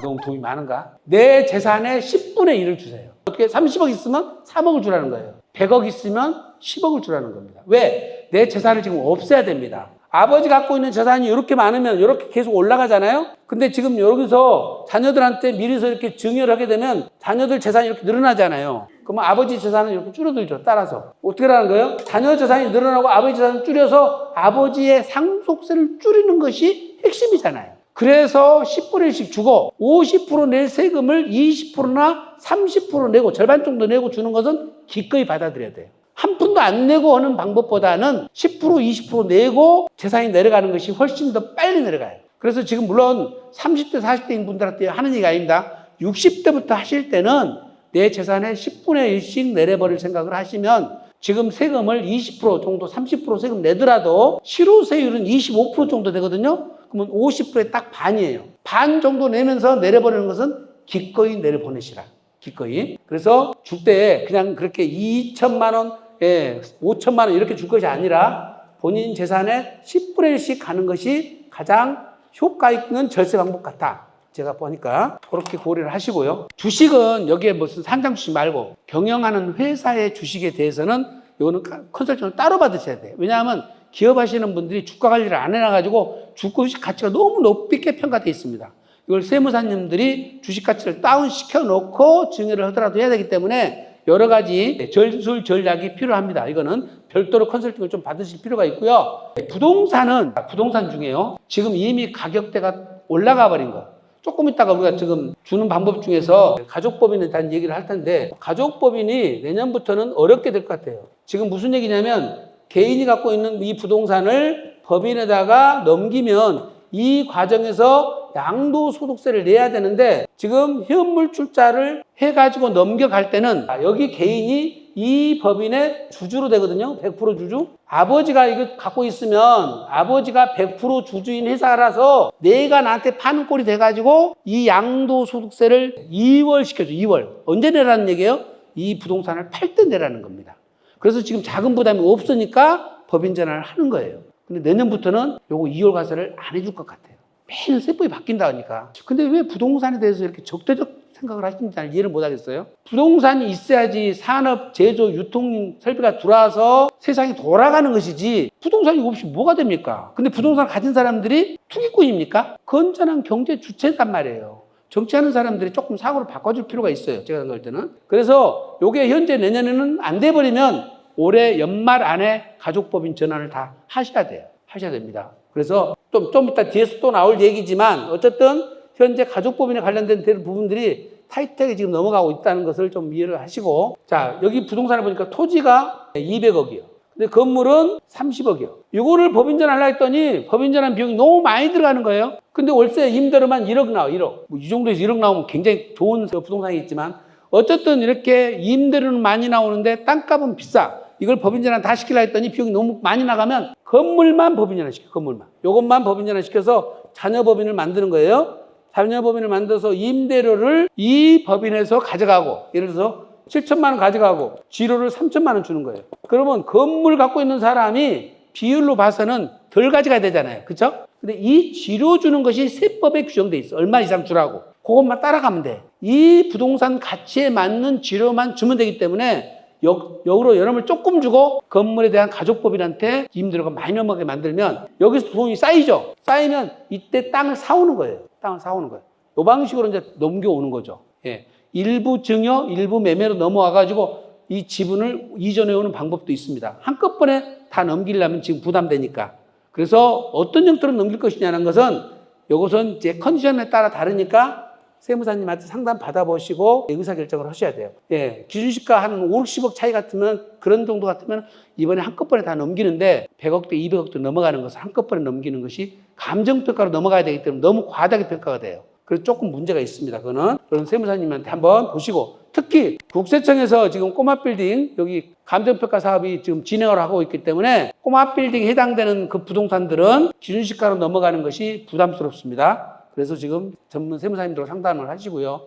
너무 돈이 많은가? 내 재산의 10분의 1을 주세요. 어떻게 30억 있으면 3억을 주라는 거예요. 100억 있으면 10억을 주라는 겁니다. 왜? 내 재산을 지금 없애야 됩니다. 아버지 갖고 있는 재산이 이렇게 많으면 이렇게 계속 올라가잖아요? 근데 지금 여기서 자녀들한테 미리서 이렇게 증여를 하게 되면 자녀들 재산이 이렇게 늘어나잖아요. 그러면 아버지 재산은 이렇게 줄어들죠. 따라서. 어떻게 하는 거예요? 자녀 재산이 늘어나고 아버지 재산을 줄여서 아버지의 상속세를 줄이는 것이 핵심이잖아요. 그래서 10분의 1씩 주고 50% 낼 세금을 20%나 30% 내고 절반 정도 내고 주는 것은 기꺼이 받아들여야 돼요. 한 푼도 안 내고 하는 방법보다는 10%, 20% 내고 재산이 내려가는 것이 훨씬 더 빨리 내려가요. 그래서 지금 물론 30대, 40대인 분들한테 하는 얘기가 아닙니다. 60대부터 하실 때는 내 재산의 10분의 1씩 내려버릴 생각을 하시면 지금 세금을 20% 정도, 30% 세금 내더라도 실효세율은 25% 정도 되거든요. 그러면 50%에 딱 반이에요. 반 정도 내면서 내려버리는 것은 기꺼이 내려보내시라. 기꺼이. 그래서 줄 때 그냥 그렇게 2천만 원, 5천만 원 이렇게 줄 것이 아니라 본인 재산의 10분의 1씩 가는 것이 가장 효과 있는 절세 방법 같다. 제가 보니까 그렇게 고려를 하시고요. 주식은 여기에 무슨 상장 주식 말고 경영하는 회사의 주식에 대해서는 이거는 컨설팅을 따로 받으셔야 돼요. 왜냐하면 기업하시는 분들이 주가 관리를 안 해놔가지고 주식 가치가 너무 높게 평가되어 있습니다. 이걸 세무사님들이 주식 가치를 다운시켜 놓고 증여를 하더라도 해야 되기 때문에 여러 가지 전술 전략이 필요합니다. 이거는 별도로 컨설팅을 좀 받으실 필요가 있고요. 부동산 중에요. 지금 이미 가격대가 올라가 버린 거. 조금 있다가 우리가 지금 주는 방법 중에서 가족법인에 대한 얘기를 할 텐데 가족법인이 내년부터는 어렵게 될 것 같아요. 지금 무슨 얘기냐면 개인이 갖고 있는 이 부동산을 법인에다가 넘기면 이 과정에서 양도소득세를 내야 되는데 지금 현물 출자를 해가지고 넘겨갈 때는 여기 개인이 이 법인의 주주로 되거든요. 100% 주주. 아버지가 이거 갖고 있으면 아버지가 100% 주주인 회사라서 내가 나한테 파는 꼴이 돼가지고 이 양도소득세를 2월 시켜줘. 2월. 언제 내라는 얘기예요? 이 부동산을 팔 때 내라는 겁니다. 그래서 지금 자금 부담이 없으니까 법인 전환을 하는 거예요. 근데 내년부터는 요거 2월 과세를 안 해줄 것 같아요. 매년 세법이 바뀐다 하니까. 근데 왜 부동산에 대해서 이렇게 적대적 생각을 하시는지 잘 이해를 못 하겠어요. 부동산이 있어야지 산업, 제조, 유통 설비가 들어와서 세상이 돌아가는 것이지 부동산이 없이 뭐가 됩니까? 근데 부동산을 가진 사람들이 투기꾼입니까? 건전한 경제 주체단 말이에요. 정치하는 사람들이 조금 사고를 바꿔줄 필요가 있어요. 제가 생각할 때는. 그래서 요게 현재 내년에는 안 돼버리면 올해 연말 안에 가족법인 전환을 다 하셔야 돼요. 하셔야 됩니다. 그래서 좀 이따 뒤에서 또 나올 얘기지만 어쨌든 현재 가족법인에 관련된 부분들이 타이트하게 지금 넘어가고 있다는 것을 좀 이해를 하시고, 자, 여기 부동산을 보니까 토지가 200억이요. 근데 건물은 30억이요. 이거를 법인전 하려고 했더니 법인전한 비용이 너무 많이 들어가는 거예요. 근데 월세 임대료만 1억 나와, 1억. 뭐 이 정도에서 1억 나오면 굉장히 좋은 부동산이 있지만 어쨌든 이렇게 임대료는 많이 나오는데 땅값은 비싸. 이걸 법인전환 다 시키려 했더니 비용이 너무 많이 나가면 건물만 법인전환 시켜, 건물만. 요것만 법인전환 시켜서 자녀법인을 만드는 거예요. 자녀법인을 만들어서 임대료를 이 법인에서 가져가고, 예를 들어서 7천만 원 가져가고 지료를 3천만 원 주는 거예요. 그러면 건물 갖고 있는 사람이 비율로 봐서는 덜 가져가야 되잖아요. 그렇죠? 근데 이 지료 주는 것이 세법에 규정돼 있어. 얼마 이상 주라고. 그것만 따라가면 돼. 이 부동산 가치에 맞는 지료만 주면 되기 때문에 역으로 여러분을 조금 주고 건물에 대한 가족법인한테 임대료가 많이 넘어가게 만들면 여기서 돈이 쌓이죠. 쌓이면 이때 땅을 사오는 거예요. 땅을 사오는 거예요. 이 방식으로 이제 넘겨오는 거죠. 예. 일부 증여, 일부 매매로 넘어와가지고 이 지분을 이전해오는 방법도 있습니다. 한꺼번에 다 넘기려면 지금 부담되니까. 그래서 어떤 형태로 넘길 것이냐는 것은 이것은 이제 컨디션에 따라 다르니까 세무사님한테 상담 받아보시고 의사결정을 하셔야 돼요. 예, 기준시가 한 5, 60억 차이 같으면, 그런 정도 같으면 이번에 한꺼번에 다 넘기는데 100억대, 200억대 넘어가는 것을 한꺼번에 넘기는 것이 감정평가로 넘어가야 되기 때문에 너무 과다하게 평가가 돼요. 그래서 조금 문제가 있습니다. 그거는. 그럼 세무사님한테 한번 보시고, 특히 국세청에서 지금 꼬마 빌딩, 여기 감정평가 사업이 지금 진행을 하고 있기 때문에 꼬마 빌딩에 해당되는 그 부동산들은 기준시가로 넘어가는 것이 부담스럽습니다. 그래서 지금 전문 세무사님들과 상담을 하시고요.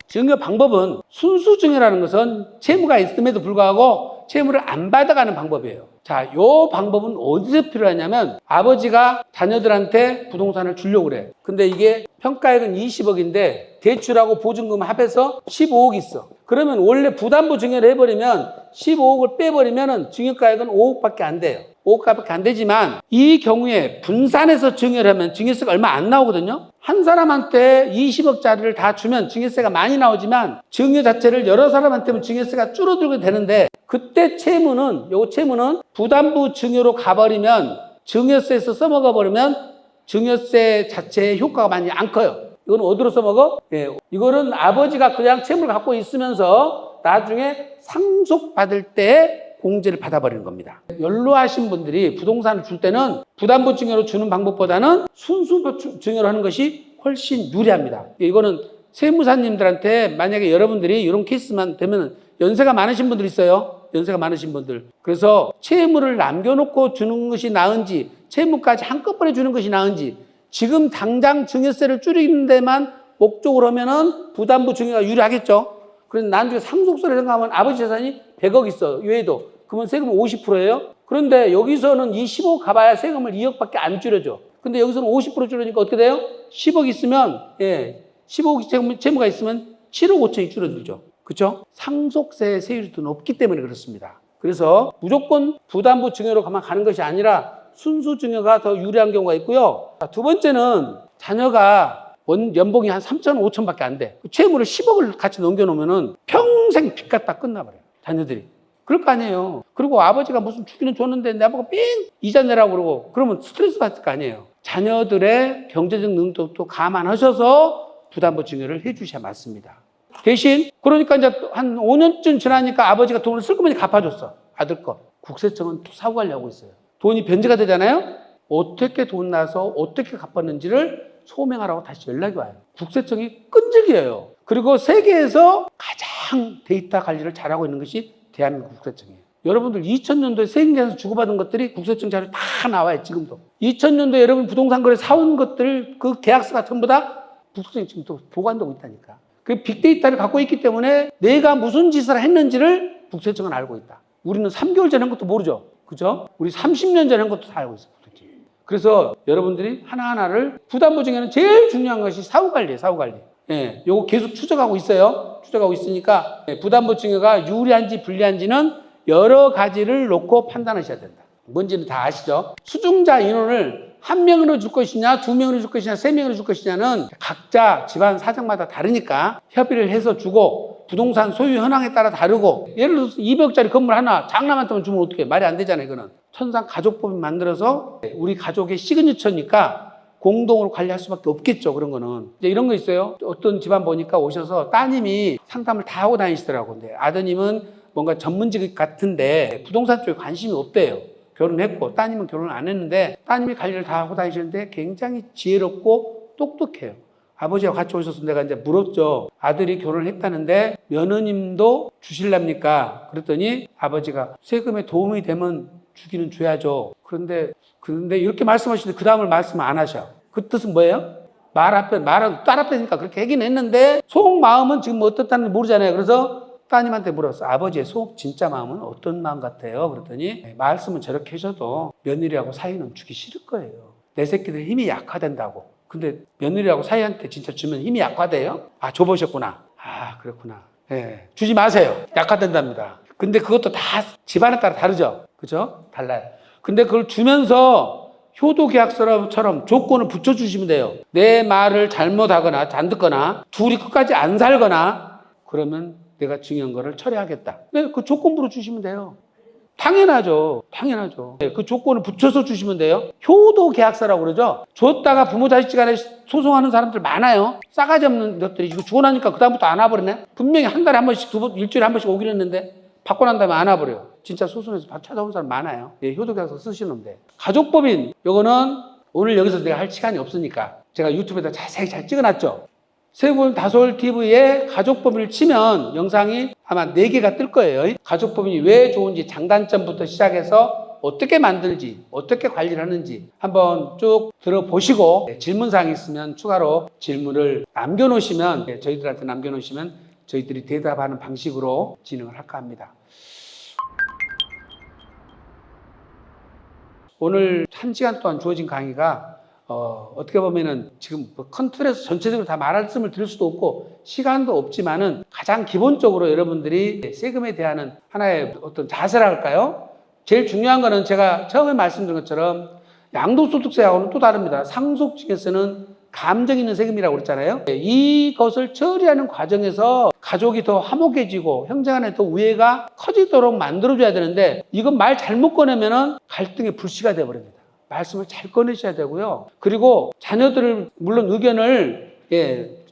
증여 방법은 순수 증여라는 것은 채무가 있음에도 불구하고 채무를 안 받아가는 방법이에요. 자, 요 방법은 어디서 필요하냐면 아버지가 자녀들한테 부동산을 주려고 그래. 근데 이게 평가액은 20억인데 대출하고 보증금 합해서 15억 있어. 그러면 원래 부담부 증여를 해버리면 15억을 빼버리면 증여가액은 5억밖에 안 돼요. 5억밖에 안 되지만 이 경우에 분산해서 증여를 하면 증여세가 얼마 안 나오거든요. 한 사람한테 20억짜리를 다 주면 증여세가 많이 나오지만 증여 자체를 여러 사람한테는 증여세가 줄어들게 되는데, 그때 채무는 부담부 증여로 가버리면, 증여세에서 써먹어 버리면 증여세 자체의 효과가 많이 안 커요. 이건 어디로 써먹어? 예, 이거는 아버지가 그냥 채무를 갖고 있으면서 나중에 상속받을 때 공제를 받아버리는 겁니다. 연로하신 분들이 부동산을 줄 때는 부담부 증여로 주는 방법보다는 순수 증여로 하는 것이 훨씬 유리합니다. 이거는 세무사님들한테 만약에 여러분들이 이런 케이스만 되면, 연세가 많으신 분들 있어요. 연세가 많으신 분들. 그래서 채무를 남겨놓고 주는 것이 나은지, 채무까지 한꺼번에 주는 것이 나은지, 지금 당장 증여세를 줄이는 데만 목적으로 하면은 부담부 증여가 유리하겠죠. 그런데 나중에 상속세를 생각하면 아버지 재산이 100억 있어, 외에도. 그러면 세금은 50%예요. 그런데 여기서는 이 15억 가봐야 세금을 2억밖에 안 줄여줘. 근데 여기서는 50% 줄이니까 어떻게 돼요? 10억 있으면, 15억 채무가 있으면 7억 5천이 줄어들죠. 그렇죠? 상속세 세율이 더 높기 때문에 그렇습니다. 그래서 무조건 부담부 증여로 가는 것이 아니라 순수 증여가 더 유리한 경우가 있고요. 두 번째는 자녀가 연봉이 한 3천, 5천밖에 안 돼. 채무를 10억을 같이 넘겨놓으면 평생 빚 갖다 끝나버려요. 자녀들이. 그럴 거 아니에요. 그리고 아버지가 무슨 주기는 줬는데 나보고 삥 이자 내라고 그러고 그러면 스트레스 받을 거 아니에요. 자녀들의 경제적 능력도 감안하셔서 부담부 증여를 해주셔야 맞습니다. 대신 그러니까 이제 한 5년쯤 지나니까 아버지가 돈을 슬그머니 갚아줬어. 아들 거. 국세청은 또 사고 하려고 있어요. 돈이 변제가 되잖아요. 어떻게 돈 나서 어떻게 갚았는지를 소명하라고 다시 연락이 와요. 국세청이 끈질겨요. 그리고 세계에서 가장 데이터 관리를 잘하고 있는 것이 대한민국 국세청이에요. 여러분들 2000년도에 세금계에서 주고받은 것들이 국세청 자료에 다 나와요. 지금도. 2000년도에 여러분 부동산 거래 사온 것들 그 계약서가 전부 다 국세청이 지금 또 보관되고 있다니까. 그 빅데이터를 갖고 있기 때문에 내가 무슨 짓을 했는지를 국세청은 알고 있다. 우리는 3개월 전에 한 것도 모르죠. 그죠? 우리 30년 전에 한 것도 다 알고 있어요. 그래서 여러분들이 하나하나를, 부담부 중에는 제일 중요한 것이 사후관리예요. 사후관리. 예, 요거 계속 추적하고 있어요. 추적하고 있으니까 부담부 증여가 유리한지 불리한지는 여러 가지를 놓고 판단하셔야 된다. 뭔지는 다 아시죠? 수중자 인원을 한 명으로 줄 것이냐, 두 명으로 줄 것이냐, 세 명으로 줄 것이냐는 각자 집안 사정마다 다르니까 협의를 해서 주고, 부동산 소유 현황에 따라 다르고, 예를 들어서 200억짜리 건물 하나 장남한테만 주면 어떻게, 말이 안 되잖아요. 이거는 천상 가족법을 만들어서 우리 가족의 시그니처니까 공동으로 관리할 수밖에 없겠죠. 그런 거는. 이제 이런 거 있어요. 어떤 집안 보니까 오셔서 따님이 상담을 다 하고 다니시더라고요. 근데 아드님은 뭔가 전문직 같은데 부동산 쪽에 관심이 없대요. 결혼했고 따님은 결혼 안 했는데 따님이 관리를 다 하고 다니시는데 굉장히 지혜롭고 똑똑해요. 아버지와 같이 오셔서 내가 이제 물었죠. 아들이 결혼을 했다는데 며느님도 주실랍니까? 그랬더니 아버지가 세금에 도움이 되면 주기는 줘야죠. 그런데 이렇게 말씀하시는데 그 다음을 말씀 안 하셔. 그 뜻은 뭐예요? 말은 딸 앞에니까 그렇게 하긴 했는데 속 마음은 지금 어떻다는 모르잖아요. 그래서 따님한테 물었어. 아버지의 속 진짜 마음은 어떤 마음 같아요? 그랬더니 말씀은 저렇게 하셔도 며느리하고 사이는 주기 싫을 거예요. 내 새끼들 힘이 약화된다고. 근데 며느리하고 사이한테 진짜 주면 힘이 약화돼요? 아, 줘보셨구나. 아, 그렇구나. 예, 주지 마세요. 약화된답니다. 근데 그것도 다 집안에 따라 다르죠? 그죠? 달라요. 근데 그걸 주면서 효도계약서처럼 조건을 붙여주시면 돼요. 내 말을 잘못하거나 안 듣거나 둘이 끝까지 안 살거나 그러면 내가 중요한 거를 처리하겠다. 네, 그 조건부로 주시면 돼요. 당연하죠. 그 조건을 붙여서 주시면 돼요. 효도계약서라고 그러죠. 줬다가 부모 자식 간에 소송하는 사람들 많아요. 싸가지 없는 것들이 이거 주고 나니까 그다음부터 안 와버리네. 분명히 한 달에 한 번씩 일주일에 한 번씩 오기로 했는데 받고 난 다음에 안 와버려요. 진짜 소송에서 찾아온 사람 많아요. 예, 효도계약서 쓰시는데. 가족법인 요거는 오늘 여기서 내가 할 시간이 없으니까 제가 유튜브에다 자세히 잘 찍어놨죠. 세부인 다솔TV에 가족법인을 치면 영상이 아마 4개가 뜰 거예요. 가족법인이 왜 좋은지 장단점부터 시작해서 어떻게 만들지, 어떻게 관리를 하는지 한번 쭉 들어보시고 질문사항이 있으면 추가로 질문을 남겨놓으시면 저희들한테 남겨놓으시면 저희들이 대답하는 방식으로 진행을 할까 합니다. 오늘 1시간 동안 주어진 강의가 어떻게 보면은 지금 큰 틀에서 전체적으로 다 말씀을 드릴 수도 없고 시간도 없지만은 가장 기본적으로 여러분들이 세금에 대한 하나의 어떤 자세라 할까요? 제일 중요한 거는 제가 처음에 말씀드린 것처럼 양도소득세하고는 또 다릅니다. 상속증에서는 감정 있는 세금이라고 그랬잖아요. 이것을 처리하는 과정에서 가족이 더 화목해지고 형제간에 더 우애가 커지도록 만들어줘야 되는데 이건 말 잘못 꺼내면은 갈등의 불씨가 되어버립니다. 말씀을 잘 꺼내셔야 되고요. 그리고 자녀들을 물론 의견을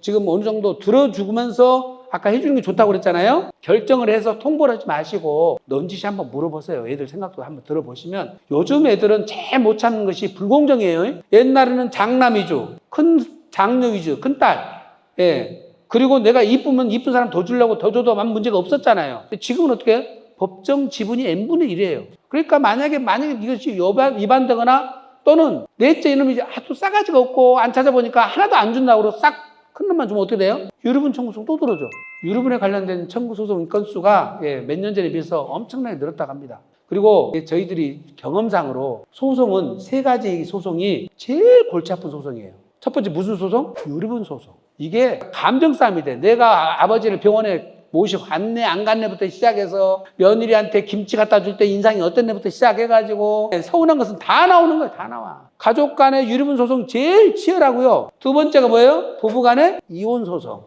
지금 어느 정도 들어주면서 아까 해주는 게 좋다고 그랬잖아요. 결정을 해서 통보를 하지 마시고 넌지시 한번 물어보세요. 애들 생각도 한번 들어보시면 요즘 애들은 제일 못 참는 것이 불공정이에요. 옛날에는 장남 위주, 큰 장녀 위주, 큰딸. 그리고 내가 이쁘면 이쁜 사람 더 주려고 더 줘도 아무 문제가 없었잖아요. 근데 지금은 어떻게 해요? 법정 지분이 n분의 1이에요. 그러니까 만약에 이것이 위반되거나 또는 넷째 이놈이 또 싸가지가 없고 안 찾아보니까 하나도 안 준다고 그러고 싹 큰 놈만 주면 어떻게 돼요? 유류분 청구소송 또 들어오죠. 유류분에 관련된 청구소송 건수가 몇 년 전에 비해서 엄청나게 늘었다고 합니다. 그리고 저희들이 경험상으로 소송은 3가지 소송이 제일 골치 아픈 소송이에요. 첫 번째 무슨 소송? 유류분 소송. 이게 감정 싸움이 돼. 내가 아버지를 병원에 모시고 갔네 안 갔네부터 시작해서 며느리한테 김치 갖다 줄 때 인상이 어땠네부터 시작해가지고 서운한 것은 다 나오는 거예요. 다 나와. 가족 간의 유류분 소송 제일 치열하고요. 두 번째가 뭐예요? 부부 간의 이혼 소송.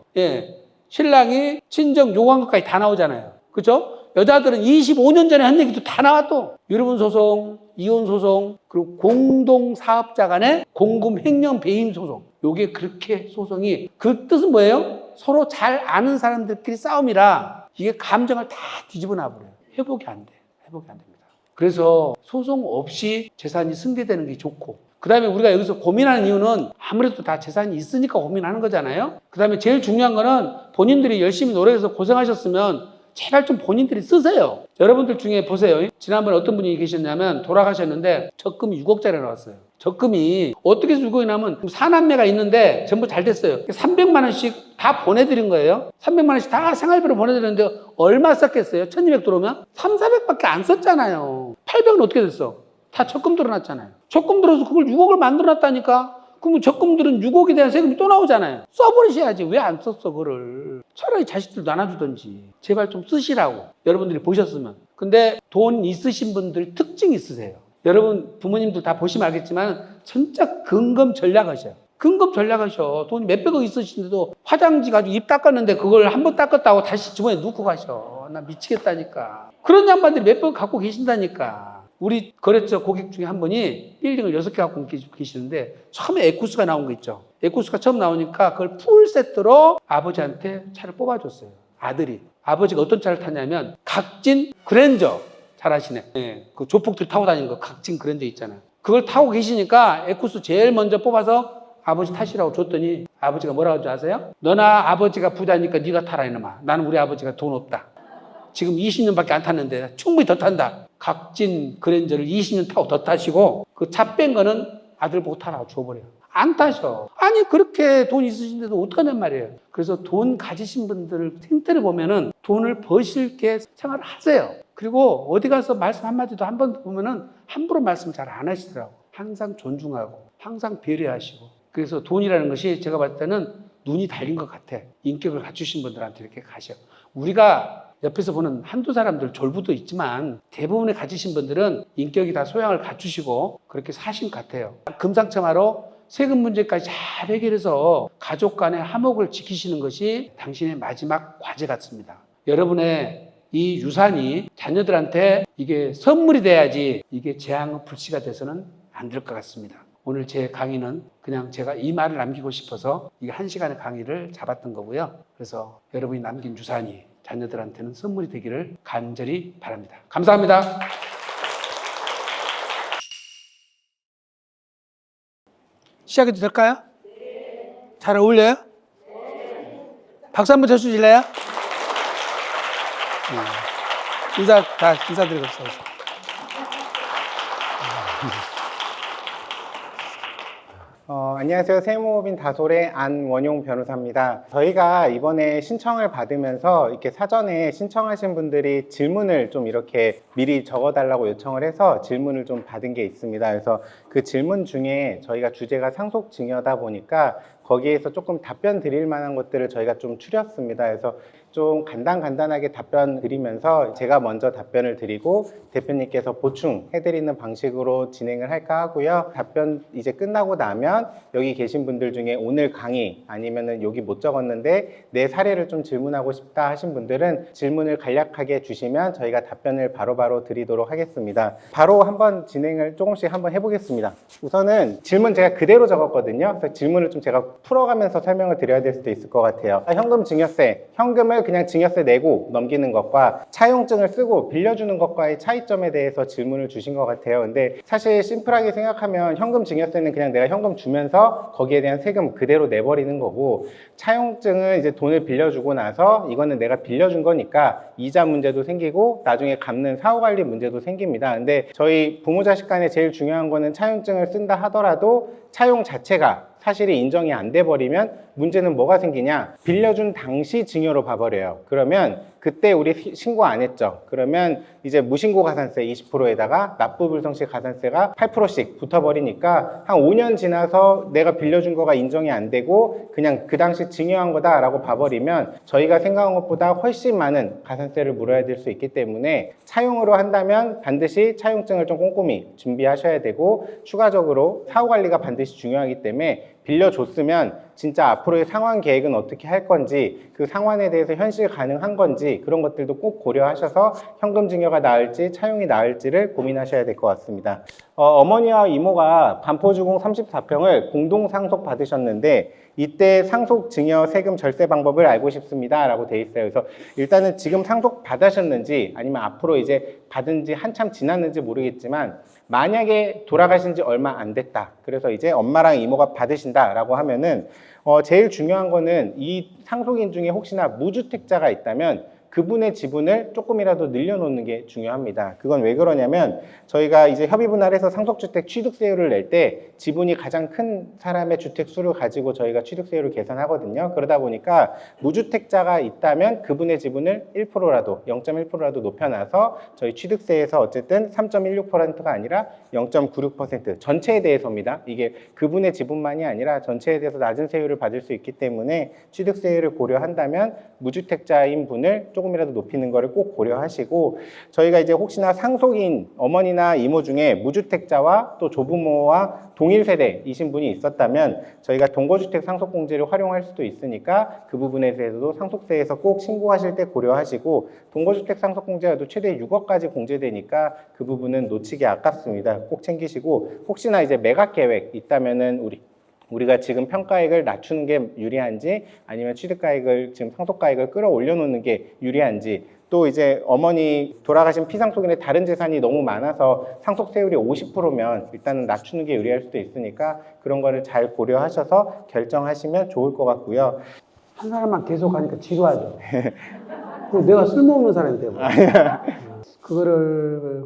신랑이 친정 요구한 것까지 다 나오잖아요. 그렇죠? 여자들은 25년 전에 한 얘기도 다 나와 또. 유류분 소송, 이혼 소송, 그리고 공동 사업자 간의 공금 횡령 배임 소송. 요게 그렇게 소송이 그 뜻은 뭐예요? 서로 잘 아는 사람들끼리 싸움이라 이게 감정을 다 뒤집어 놔버려요. 회복이 안 돼. 회복이 안 됩니다. 그래서 소송 없이 재산이 승계되는 게 좋고 그 다음에 우리가 여기서 고민하는 이유는 아무래도 다 재산이 있으니까 고민하는 거잖아요. 그 다음에 제일 중요한 거는 본인들이 열심히 노력해서 고생하셨으면 제발 좀 본인들이 쓰세요. 여러분들 중에 보세요. 지난번에 어떤 분이 계셨냐면 돌아가셨는데 적금이 6억짜리 나왔어요. 적금이 어떻게 6억이 나면 4남매가 있는데 전부 잘 됐어요. 300만 원씩 다 보내드린 거예요. 300만 원씩 다 생활비로 보내드렸는데 얼마 썼겠어요? 1200 들어오면? 300~400밖에 안 썼잖아요. 800은 어떻게 됐어? 다 적금 들어놨잖아요. 적금 들어서 그걸 6억을 만들어놨다니까? 그럼 적금들은 6억에 대한 세금이 또 나오잖아요. 써버리셔야지. 왜 안 썼어, 그거를. 차라리 자식들 나눠주든지. 제발 좀 쓰시라고. 여러분들이 보셨으면. 근데 돈 있으신 분들 특징이 있으세요. 여러분 부모님들 다 보시면 알겠지만 진짜 근검 전략하셔요. 근검 전략하셔. 돈이 몇백억 있으신데도 화장지 가지고 입 닦았는데 그걸 한 번 닦았다고 다시 주머니에 넣고 가셔. 나 미치겠다니까. 그런 양반들이 몇백억 갖고 계신다니까. 우리 거래처 고객 중에 한 분이 빌딩을 6개 갖고 계시는데 처음에 에쿠스가 나온 거 있죠. 에쿠스가 처음 나오니까 그걸 풀 세트로 아버지한테 차를 뽑아줬어요. 아들이. 아버지가 어떤 차를 탔냐면 각진 그랜저. 잘 아시네. 네, 그 조폭들 타고 다니는 거 각진 그랜저 있잖아요. 그걸 타고 계시니까 에쿠스 제일 먼저 뽑아서 아버지 타시라고 줬더니 아버지가 뭐라고 하는지 아세요? 너나 아버지가 부자니까 네가 타라 이놈아. 나는 우리 아버지가 돈 없다. 지금 20년밖에 안 탔는데 충분히 더 탄다. 각진 그랜저를 20년 타고 더 타시고 그 차 뺀 거는 아들 보고 타라고 줘버려요. 안 타셔. 아니 그렇게 돈 있으신데도 어떡하냔 말이에요. 그래서 돈 가지신 분들 힌트를 보면은 돈을 버실게 생활을 하세요. 그리고 어디 가서 말씀 한마디도 한 번 보면은 함부로 말씀 잘 안 하시더라고. 항상 존중하고 항상 배려하시고. 그래서 돈이라는 것이 제가 봤을 때는 눈이 달린 것 같아. 인격을 갖추신 분들한테 이렇게 가셔. 우리가 옆에서 보는 한두 사람들 졸부도 있지만 대부분의 가지신 분들은 인격이 다 소양을 갖추시고 그렇게 사신 것 같아요. 금상첨화로 세금 문제까지 잘 해결해서 가족 간의 화목을 지키시는 것이 당신의 마지막 과제 같습니다. 여러분의 이 유산이 자녀들한테 이게 선물이 돼야지 이게 재앙의 불씨가 돼서는 안 될 것 같습니다. 오늘 제 강의는 그냥 제가 이 말을 남기고 싶어서 이게 1시간의 강의를 잡았던 거고요. 그래서 여러분이 남긴 유산이 자녀들한테는 선물이 되기를 간절히 바랍니다. 감사합니다. 시작해도 될까요? 잘 어울려요? 박수 한번 쳐주실래요? 인사드리고 있어요. 안녕하세요. 세무법인 다솔의 안원용 변호사입니다. 저희가 이번에 신청을 받으면서 이렇게 사전에 신청하신 분들이 질문을 좀 이렇게 미리 적어달라고 요청을 해서 질문을 좀 받은 게 있습니다. 그래서 그 질문 중에 저희가 주제가 상속증여다 보니까 거기에서 조금 답변 드릴 만한 것들을 저희가 좀 추렸습니다. 그래서 좀 간단하게 답변 드리면서 제가 먼저 답변을 드리고 대표님께서 보충해드리는 방식으로 진행을 할까 하고요. 답변 이제 끝나고 나면 여기 계신 분들 중에 오늘 강의 아니면은 여기 못 적었는데 내 사례를 좀 질문하고 싶다 하신 분들은 질문을 간략하게 주시면 저희가 답변을 바로바로 드리도록 하겠습니다. 바로 한번 진행을 조금씩 한번 해보겠습니다. 우선은 질문 제가 그대로 적었거든요. 그래서 질문을 좀 제가 풀어가면서 설명을 드려야 될 수도 있을 것 같아요. 현금 증여세, 현금을 그냥 증여세 내고 넘기는 것과 차용증을 쓰고 빌려주는 것과의 차이점에 대해서 질문을 주신 것 같아요. 근데 사실 심플하게 생각하면 현금 증여세는 그냥 내가 현금 주면서 거기에 대한 세금 그대로 내버리는 거고, 차용증은 이제 돈을 빌려주고 나서 이거는 내가 빌려준 거니까 이자 문제도 생기고 나중에 갚는 사후관리 문제도 생깁니다. 근데 저희 부모 자식 간에 제일 중요한 거는 차용증을 쓴다 하더라도 차용 자체가 사실이 인정이 안 돼 버리면 문제는 뭐가 생기냐? 빌려준 당시 증여로 봐버려요. 그러면 그때 우리 신고 안 했죠. 그러면 이제 무신고 가산세 20%에다가 납부불성시 가산세가 8%씩 붙어버리니까 한 5년 지나서 내가 빌려준 거가 인정이 안 되고 그냥 그 당시 증여한 거다라고 봐버리면 저희가 생각한 것보다 훨씬 많은 가산세를 물어야 될 수 있기 때문에 차용으로 한다면 반드시 차용증을 좀 꼼꼼히 준비하셔야 되고, 추가적으로 사후관리가 반드시 중요하기 때문에 빌려줬으면 진짜 앞으로의 상환 계획은 어떻게 할 건지, 그 상환에 대해서 현실 가능한 건지 그런 것들도 꼭 고려하셔서 현금 증여가 나을지 차용이 나을지를 고민하셔야 될 것 같습니다. 어머니와 이모가 반포주공 34평을 공동 상속 받으셨는데 이때 상속 증여 세금 절세 방법을 알고 싶습니다 라고 돼 있어요. 그래서 일단은 지금 상속 받으셨는지 아니면 앞으로 이제 받은 지 한참 지났는지 모르겠지만, 만약에 돌아가신 지 얼마 안 됐다, 그래서 이제 엄마랑 이모가 받으신다 라고 하면은 제일 중요한 거는 이 상속인 중에 혹시나 무주택자가 있다면 그분의 지분을 조금이라도 늘려놓는 게 중요합니다. 그건 왜 그러냐면 저희가 이제 협의분할해서 상속주택 취득세율을 낼 때 지분이 가장 큰 사람의 주택수를 가지고 저희가 취득세율을 계산하거든요. 그러다 보니까 무주택자가 있다면 그분의 지분을 1%라도 0.1%라도 높여놔서 저희 취득세에서 어쨌든 3.16%가 아니라 0.96% 전체에 대해서입니다. 이게 그분의 지분만이 아니라 전체에 대해서 낮은 세율을 받을 수 있기 때문에 취득세율을 고려한다면 무주택자인 분을 조금이라도 높이는 거를 꼭 고려하시고, 저희가 이제 혹시나 상속인 어머니나 이모 중에 무주택자와 또 조부모와 동일 세대이신 분이 있었다면 저희가 동거주택 상속공제를 활용할 수도 있으니까 그 부분에 대해서도 상속세에서 꼭 신고하실 때 고려하시고, 동거주택 상속공제가도 최대 6억까지 공제되니까 그 부분은 놓치기 아깝습니다. 꼭 챙기시고, 혹시나 이제 매각 계획 있다면은 우리가 지금 평가액을 낮추는 게 유리한지 아니면 취득가액을 지금 상속가액을 끌어올려 놓는 게 유리한지, 또 이제 어머니 돌아가신 피상속인의 다른 재산이 너무 많아서 상속세율이 50%면 일단은 낮추는 게 유리할 수도 있으니까 그런 거를 잘 고려하셔서 결정하시면 좋을 것 같고요. 한 사람만 계속 하니까 지루하죠. 그럼 내가 쓸모없는 사람이 되고. 그거를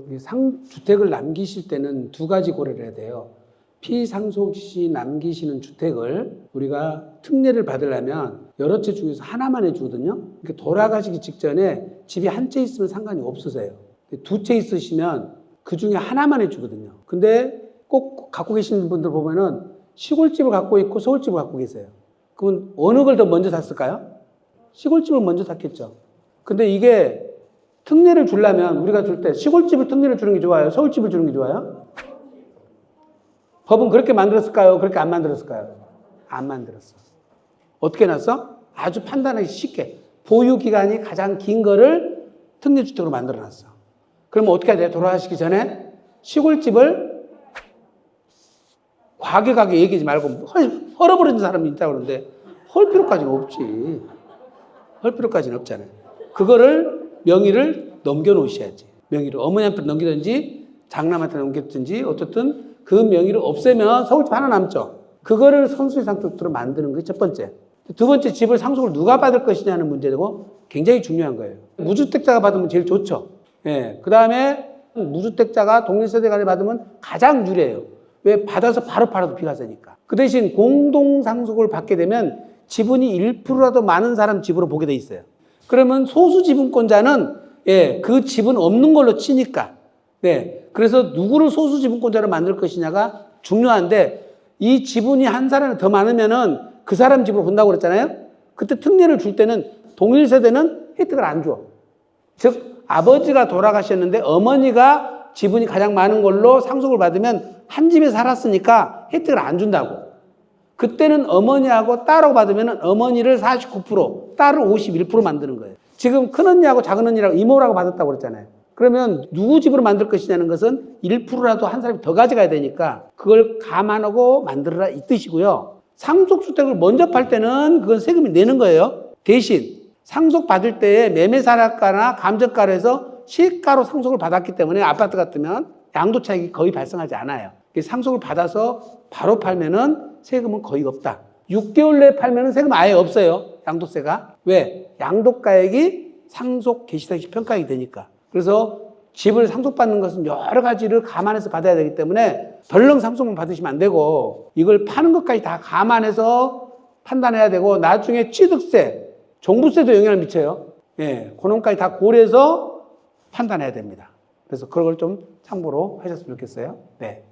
주택을 남기실 때는 두 가지 고려를 해야 돼요. 피상속 시 남기시는 주택을 우리가 특례를 받으려면 여러 채 중에서 하나만 해주거든요. 그러니까 돌아가시기 직전에 집이 한 채 있으면 상관이 없으세요. 두 채 있으시면 그 중에 하나만 해주거든요. 근데 꼭 갖고 계시는 분들 보면은 시골집을 갖고 있고 서울집을 갖고 계세요. 그럼 어느 걸 더 먼저 샀을까요? 시골집을 먼저 샀겠죠. 근데 이게 특례를 주려면 우리가 줄 때 시골집을 특례를 주는 게 좋아요? 서울집을 주는 게 좋아요? 법은 그렇게 만들었을까요? 그렇게 안 만들었을까요? 안 만들었어. 어떻게 놨어? 아주 판단하기 쉽게. 보유기간이 가장 긴 거를 특례주택으로 만들어놨어. 그러면 어떻게 해야 돼? 돌아가시기 전에 시골집을 과격하게 얘기하지 말고 헐어버리는 사람이 있다고 그러는데 헐 필요까지는 없지. 헐 필요까지는 없잖아요. 그거를 명의를 넘겨놓으셔야지. 명의를 어머니한테 넘기든지 장남한테 넘겼든지 어쨌든 그 명의를 없애면 서울집 하나 남죠. 그거를 선수의 상속으로 만드는 게 첫 번째. 두 번째, 집을 상속을 누가 받을 것이냐는 문제고 굉장히 중요한 거예요. 무주택자가 받으면 제일 좋죠. 예. 그 다음에 무주택자가 동일세대 간에 받으면 가장 유리해요. 왜? 받아서 바로 팔아도 비가 세니까. 그 대신 공동상속을 받게 되면 지분이 1%라도 많은 사람 집으로 보게 돼 있어요. 그러면 소수 지분권자는 그 지분 없는 걸로 치니까. 네. 그래서 누구를 소수 지분권자로 만들 것이냐가 중요한데 이 지분이 한 사람이 더 많으면은 그 사람 집으로 본다고 그랬잖아요. 그때 특례를 줄 때는 동일 세대는 혜택을 안 줘. 즉 아버지가 돌아가셨는데 어머니가 지분이 가장 많은 걸로 상속을 받으면 한 집에 살았으니까 혜택을 안 준다고. 그때는 어머니하고 따로 받으면 어머니를 49%, 딸을 51% 만드는 거예요. 지금 큰언니하고 작은언니라고 이모라고 받았다고 그랬잖아요. 그러면 누구 집으로 만들 것이냐는 것은 1%라도 한 사람이 더 가져가야 되니까 그걸 감안하고 만들어라 이 뜻이고요. 상속주택을 먼저 팔 때는 그건 세금이 내는 거예요. 대신 상속받을 때에 매매사라가나 감정가로 시가로 상속을 받았기 때문에 아파트 같으면 양도차익이 거의 발생하지 않아요. 상속을 받아서 바로 팔면은 세금은 거의 없다. 6개월 내에 팔면은 세금 아예 없어요. 양도세가. 왜? 양도가액이 상속 개시상시 평가액이 되니까. 그래서 집을 상속받는 것은 여러 가지를 감안해서 받아야 되기 때문에 덜렁 상속만 받으시면 안 되고 이걸 파는 것까지 다 감안해서 판단해야 되고 나중에 취득세, 종부세도 영향을 미쳐요. 예, 그놈까지 다 고려해서 판단해야 됩니다. 그래서 그런 걸 좀 참고로 하셨으면 좋겠어요. 네.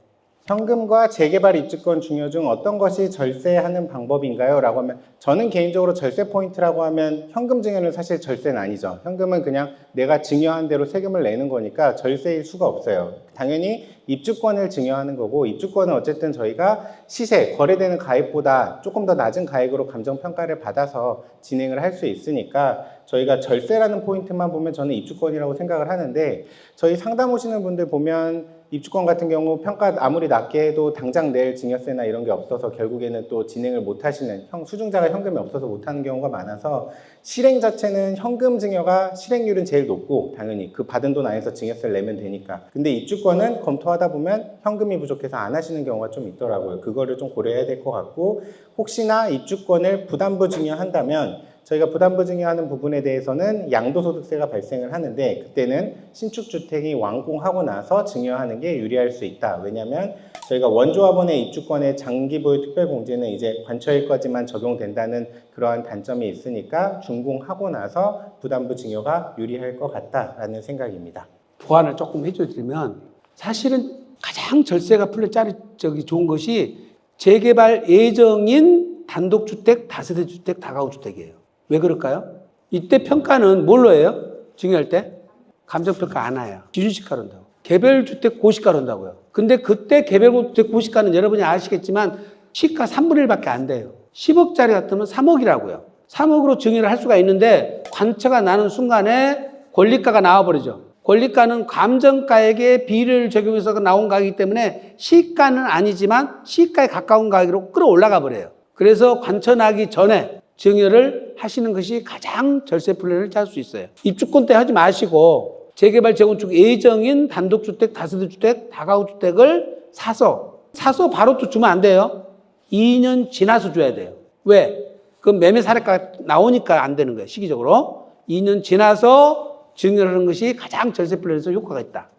현금과 재개발 입주권 증여 중 어떤 것이 절세하는 방법인가요? 라고 하면 저는 개인적으로 절세 포인트라고 하면 현금 증여는 사실 절세는 아니죠. 현금은 그냥 내가 증여한 대로 세금을 내는 거니까 절세일 수가 없어요. 당연히 입주권을 증여하는 거고 입주권은 어쨌든 저희가 시세, 거래되는 가액보다 조금 더 낮은 가액으로 감정평가를 받아서 진행을 할 수 있으니까 저희가 절세라는 포인트만 보면 저는 입주권이라고 생각을 하는데 저희 상담 오시는 분들 보면 입주권 같은 경우 평가 아무리 낮게 해도 당장 낼 증여세나 이런 게 없어서 결국에는 또 진행을 못 하시는 수증자가 현금이 없어서 못 하는 경우가 많아서 실행 자체는 현금 증여가 실행률은 제일 높고 당연히 그 받은 돈 안에서 증여세를 내면 되니까. 근데 입주권은 검토하다 보면 현금이 부족해서 안 하시는 경우가 좀 있더라고요. 그거를 좀 고려해야 될 것 같고 혹시나 입주권을 부담부 증여한다면 저희가 부담부 증여하는 부분에 대해서는 양도소득세가 발생을 하는데 그때는 신축주택이 완공하고 나서 증여하는 게 유리할 수 있다. 왜냐하면 저희가 원조합원의 입주권의 장기보유 특별공제는 이제 관처일까지만 적용된다는 그러한 단점이 있으니까 준공하고 나서 부담부 증여가 유리할 것 같다라는 생각입니다. 보완을 조금 해줘드리면 사실은 가장 절세가 풀려 좋은 것이 재개발 예정인 단독주택, 다세대주택, 다가구주택이에요. 왜 그럴까요? 이때 평가는 뭘로 해요? 증여할 때? 감정평가 안 해요. 기준시가로 한다고. 개별주택 고시가로 한다고요. 근데 그때 개별주택 고시가는 여러분이 아시겠지만 시가 3분의 1밖에 안 돼요. 10억짜리 같으면 3억이라고요. 3억으로 증여를 할 수가 있는데 관처가 나는 순간에 권리가가 나와버리죠. 권리가는 감정가액에 비율을 적용해서 나온 가격이기 때문에 시가는 아니지만 시가에 가까운 가격으로 끌어올라가 버려요. 그래서 관처 나기 전에 증여를 하시는 것이 가장 절세 플랜을 짤 수 있어요. 입주권 때 하지 마시고 재개발, 재건축 예정인 단독주택, 다세대주택, 다가구주택을 사서 바로 또 주면 안 돼요. 2년 지나서 줘야 돼요. 왜? 그럼 매매 사례가 나오니까 안 되는 거예요. 시기적으로. 2년 지나서 증여를 하는 것이 가장 절세 플랜에서 효과가 있다.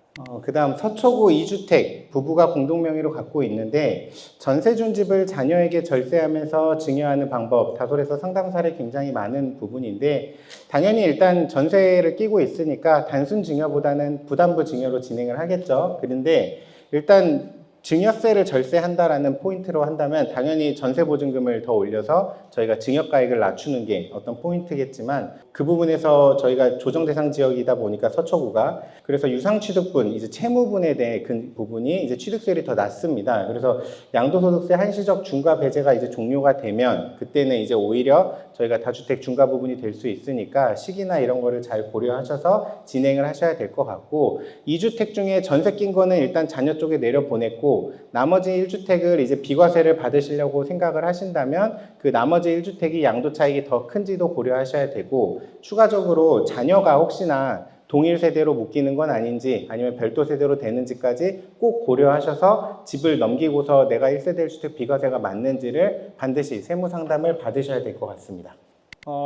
그다음 서초구 2주택 부부가 공동 명의로 갖고 있는데 전세 준 집을 자녀에게 절세하면서 증여하는 방법, 다솔에서 상담 사례 굉장히 많은 부분인데 당연히 일단 전세를 끼고 있으니까 단순 증여보다는 부담부 증여로 진행을 하겠죠. 그런데 일단 증여세를 절세한다라는 포인트로 한다면 당연히 전세보증금을 더 올려서 저희가 증여가액을 낮추는 게 어떤 포인트겠지만 그 부분에서 저희가 조정대상 지역이다 보니까 서초구가 그래서 유상취득분, 이제 채무분에 대해 그 부분이 이제 취득세율이 더 낮습니다. 그래서 양도소득세 한시적 중과 배제가 이제 종료가 되면 그때는 이제 오히려 저희가 다주택 중과 부분이 될 수 있으니까 시기나 이런 거를 잘 고려하셔서 진행을 하셔야 될 것 같고 2주택 중에 전세 낀 거는 일단 자녀 쪽에 내려보냈고 나머지 1주택을 이제 비과세를 받으시려고 생각을 하신다면 그 나머지 1주택이 양도 차익이 더 큰지도 고려하셔야 되고 추가적으로 자녀가 혹시나 동일 세대로 묶이는 건 아닌지 아니면 별도 세대로 되는지까지 꼭 고려하셔서 집을 넘기고서 내가 1세대 1주택 비과세가 맞는지를 반드시 세무 상담을 받으셔야 될 것 같습니다.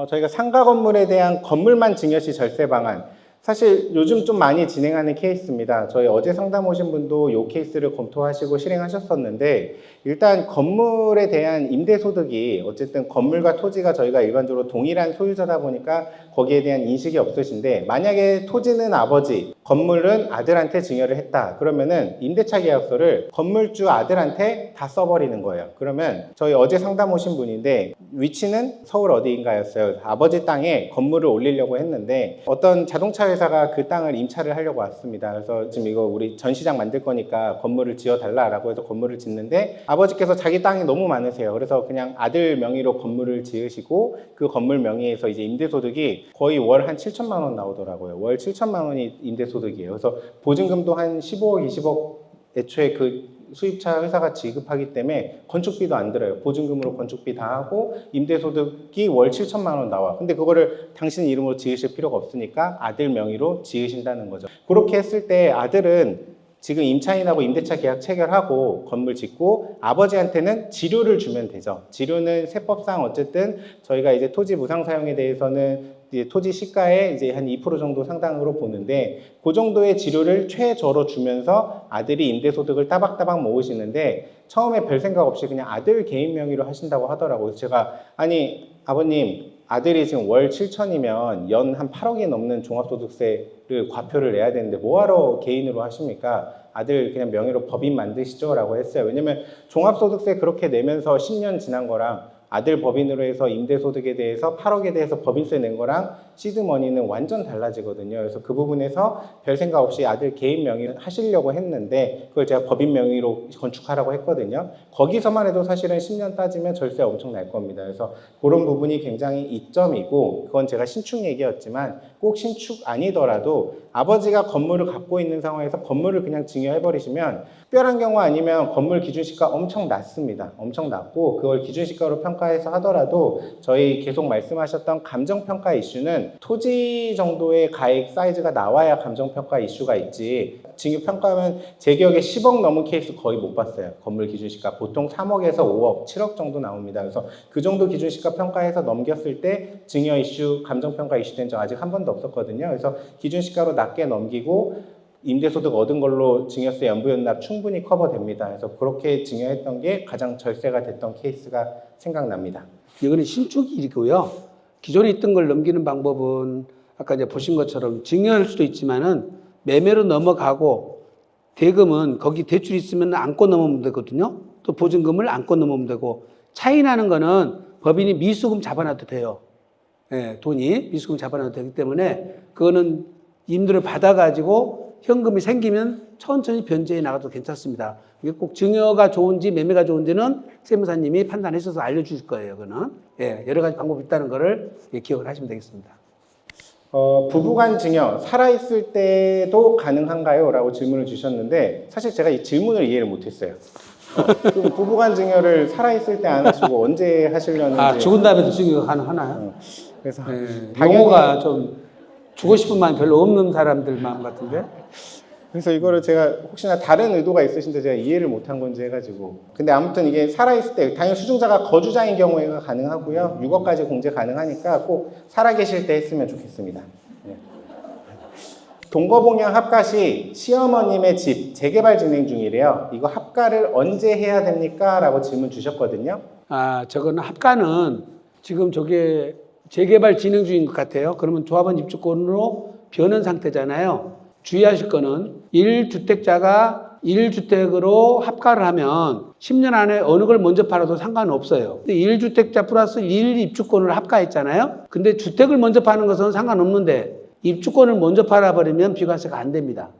저희가 상가 건물에 대한 건물만 증여시 절세 방안 사실 요즘 좀 많이 진행하는 케이스입니다. 저희 어제 상담 오신 분도 이 케이스를 검토하시고 실행하셨었는데 일단 건물에 대한 임대소득이 어쨌든 건물과 토지가 저희가 일반적으로 동일한 소유자다 보니까 거기에 대한 인식이 없으신데 만약에 토지는 아버지, 건물은 아들한테 증여를 했다. 그러면은 임대차 계약서를 건물주 아들한테 다 써버리는 거예요. 그러면 저희 어제 상담 오신 분인데 위치는 서울 어디인가였어요. 아버지 땅에 건물을 올리려고 했는데 어떤 자동차 회사가 그 땅을 임차를 하려고 왔습니다. 그래서 지금 이거 우리 전시장 만들 거니까 건물을 지어달라라고 해서 건물을 짓는데 아버지께서 자기 땅이 너무 많으세요. 그래서 그냥 아들 명의로 건물을 지으시고 그 건물 명의에서 이제 임대소득이 거의 월 한 7천만 원 나오더라고요. 월 7천만 원이 임대소득이에요. 그래서 보증금도 한 15억, 20억 애초에 그 수입차 회사가 지급하기 때문에 건축비도 안 들어요. 보증금으로 건축비 다 하고 임대소득이 월 7천만 원 나와. 근데 그거를 당신 이름으로 지으실 필요가 없으니까 아들 명의로 지으신다는 거죠. 그렇게 했을 때 아들은 지금 임차인하고 임대차 계약 체결하고 건물 짓고 아버지한테는 지료를 주면 되죠. 지료는 세법상 어쨌든 저희가 이제 토지 무상 사용에 대해서는 이제 토지 시가의 이제 한 2% 정도 상당으로 보는데 그 정도의 지료를 최저로 주면서 아들이 임대소득을 따박따박 모으시는데 처음에 별 생각 없이 그냥 아들 개인 명의로 하신다고 하더라고요. 제가 아니 아버님 아들이 지금 월 7천이면 연 한 8억이 넘는 종합소득세를 과표를 내야 되는데 뭐하러 개인으로 하십니까? 아들 그냥 명의로 법인 만드시죠? 라고 했어요. 왜냐면 종합소득세 그렇게 내면서 10년 지난 거랑 아들 법인으로 해서 임대소득에 대해서 8억에 대해서 법인세 낸 거랑 시드머니는 완전 달라지거든요. 그래서 그 부분에서 별 생각 없이 아들 개인 명의 하시려고 했는데 그걸 제가 법인 명의로 건축하라고 했거든요. 거기서만 해도 사실은 10년 따지면 절세 엄청 날 겁니다. 그래서 그런 부분이 굉장히 이점이고 그건 제가 신축 얘기였지만 꼭 신축 아니더라도 아버지가 건물을 갖고 있는 상황에서 건물을 그냥 증여해버리시면 특별한 경우 아니면 건물 기준시가 엄청 낮습니다. 엄청 낮고 그걸 기준시가로 평가해서 하더라도 저희 계속 말씀하셨던 감정평가 이슈는 토지 정도의 가액 사이즈가 나와야 감정평가 이슈가 있지 증여평가하면 제 기억에 10억 넘은 케이스 거의 못 봤어요. 건물 기준시가 보통 3억에서 5억, 7억 정도 나옵니다. 그래서 그 정도 기준시가 평가해서 넘겼을 때 증여 이슈, 감정평가 이슈 된 적 아직 한 번도 없었거든요. 그래서 기준시가로 낮게 넘기고 임대소득 얻은 걸로 증여세 연부연납 충분히 커버됩니다. 그래서 그렇게 증여했던 게 가장 절세가 됐던 케이스가 생각납니다. 이거는 신축이고요. 기존에 있던 걸 넘기는 방법은 아까 이제 보신 것처럼 증여할 수도 있지만은 매매로 넘어가고 대금은 거기 대출 있으면 안고 넘으면 되거든요. 또 보증금을 안고 넘으면 되고 차이 나는 거는 법인이 미수금 잡아놔도 돼요. 예, 돈이 미수금 자본화도 되기 때문에 그거는 임대를 받아가지고 현금이 생기면 천천히 변제해 나가도 괜찮습니다. 이게 꼭 증여가 좋은지 매매가 좋은지는 세무사님이 판단하셔서 알려주실 거예요. 그거는 예, 여러 가지 방법이 있다는 거를 예, 기억을 하시면 되겠습니다. 부부간 증여 살아있을 때도 가능한가요? 라고 질문을 주셨는데 사실 제가 이 질문을 이해를 못했어요. 그럼 부부간 증여를 살아있을 때 안 하시고 언제 하시려는지. 아, 죽은 다음에도 증여가 가능하나요? 그래서 예, 당연히 용어가 좀 주고 싶은 마음이 별로 없는 사람들 마음 같은데. 그래서 이거를 제가 혹시나 다른 의도가 있으신데 제가 이해를 못한 건지 해가지고. 근데 아무튼 이게 살아있을 때 당연히 수증자가 거주자인 경우에가 가능하고요. 6억까지 공제 가능하니까 꼭 살아계실 때 했으면 좋겠습니다. 네. 동거봉양 합가 시 시어머님의 집 재개발 진행 중이래요. 이거 합가를 언제 해야 됩니까? 라고 질문 주셨거든요. 아, 저거는 합가는 지금 저게 재개발 진행 중인 것 같아요. 그러면 조합원 입주권으로 변한 상태잖아요. 주의하실 거는 1주택자가 1주택으로 합가를 하면 10년 안에 어느 걸 먼저 팔아도 상관없어요. 근데 1주택자 플러스 1 입주권을 합가했잖아요. 근데 주택을 먼저 파는 것은 상관없는데 입주권을 먼저 팔아버리면 비과세가 안 됩니다.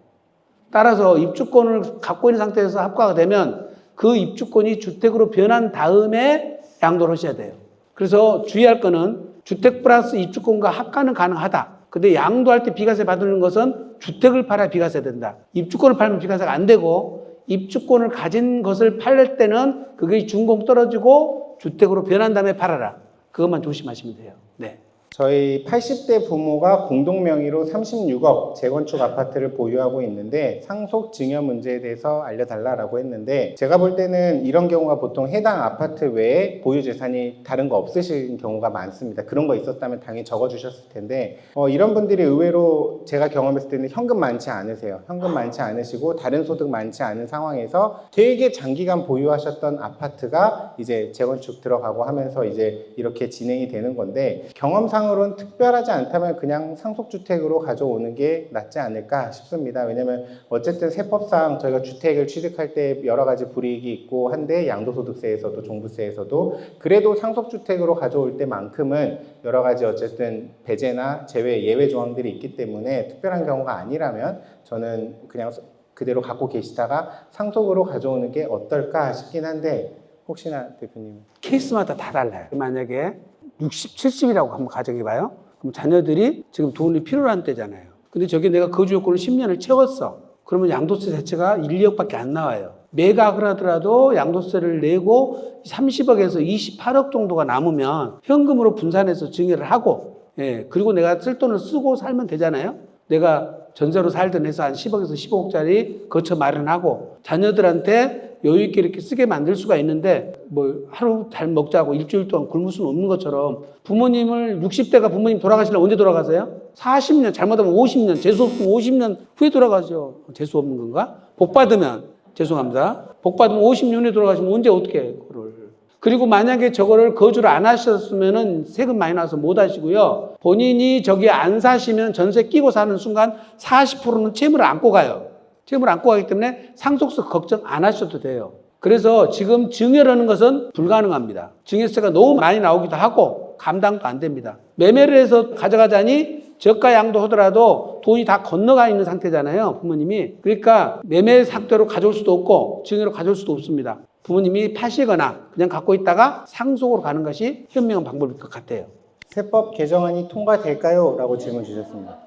따라서 입주권을 갖고 있는 상태에서 합가가 되면 그 입주권이 주택으로 변한 다음에 양도를 하셔야 돼요. 그래서 주의할 거는 주택 플러스 입주권과 합가는 가능하다. 근데 양도할 때 비과세 받는 것은 주택을 팔아야 비과세 된다. 입주권을 팔면 비과세가 안 되고 입주권을 가진 것을 팔릴 때는 그게 준공 떨어지고 주택으로 변한 다음에 팔아라. 그것만 조심하시면 돼요. 네. 저희 80대 부모가 공동 명의로 36억 재건축 아파트를 보유하고 있는데 상속 증여 문제에 대해서 알려달라고 했는데 제가 볼 때는 이런 경우가 보통 해당 아파트 외에 보유 재산이 다른 거 없으신 경우가 많습니다. 그런 거 있었다면 당연히 적어주셨을 텐데 이런 분들이 의외로 제가 경험했을 때는 현금 많지 않으세요. 현금 많지 않으시고 다른 소득 많지 않은 상황에서 되게 장기간 보유하셨던 아파트가 이제 재건축 들어가고 하면서 이제 이렇게 진행이 되는 건데 경험상 으로는 특별하지 않다면 그냥 상속주택으로 가져오는 게 낫지 않을까 싶습니다. 왜냐면 어쨌든 세법상 저희가 주택을 취득할 때 여러 가지 불이익이 있고 한데 양도소득세에서도 종부세에서도 그래도 상속주택으로 가져올 때만큼은 여러 가지 어쨌든 배제나 제외 예외 조항들이 있기 때문에 특별한 경우가 아니라면 저는 그냥 그대로 갖고 계시다가 상속으로 가져오는 게 어떨까 싶긴 한데 혹시나 대표님 케이스마다 다 달라요. 만약에 60, 70이라고 한번 가정해봐요. 그럼 자녀들이 지금 돈이 필요한 때잖아요. 근데 저게 내가 거주 요건을 10년을 채웠어. 그러면 양도세 자체가 1, 2억밖에 안 나와요. 매각을 하더라도 양도세를 내고 30억에서 28억 정도가 남으면 현금으로 분산해서 증여를 하고, 예, 그리고 내가 쓸 돈을 쓰고 살면 되잖아요. 내가 전세로 살던 해서 한 10억에서 15억짜리 거처 마련하고 자녀들한테 여유 있게 이렇게 쓰게 만들 수가 있는데 뭐 하루 잘 먹자고 일주일 동안 굶을 수는 없는 것처럼 부모님을 60대가 부모님 돌아가시려면 언제 돌아가세요? 40년 잘못하면 50년 재수 없으면 50년 후에 돌아가죠. 재수 없는 건가? 복 받으면 죄송합니다. 복 받으면 50년 후에 돌아가시면 언제 어떻게 해 그거를. 그리고 만약에 저거를 거주를 안 하셨으면은 세금 많이 나와서 못 하시고요. 본인이 저기 안 사시면 전세 끼고 사는 순간 40%는 채무를 안고 가요. 채무를 안고 가기 때문에 상속세 걱정 안 하셔도 돼요. 그래서 지금 증여라는 것은 불가능합니다. 증여세가 너무 많이 나오기도 하고 감당도 안 됩니다. 매매를 해서 가져가자니 저가 양도 하더라도 돈이 다 건너가 있는 상태잖아요. 부모님이. 그러니까 매매 상태로 가져올 수도 없고 증여로 가져올 수도 없습니다. 부모님이 파시거나 그냥 갖고 있다가 상속으로 가는 것이 현명한 방법일 것 같아요. 세법 개정안이 통과될까요? 라고 질문 주셨습니다.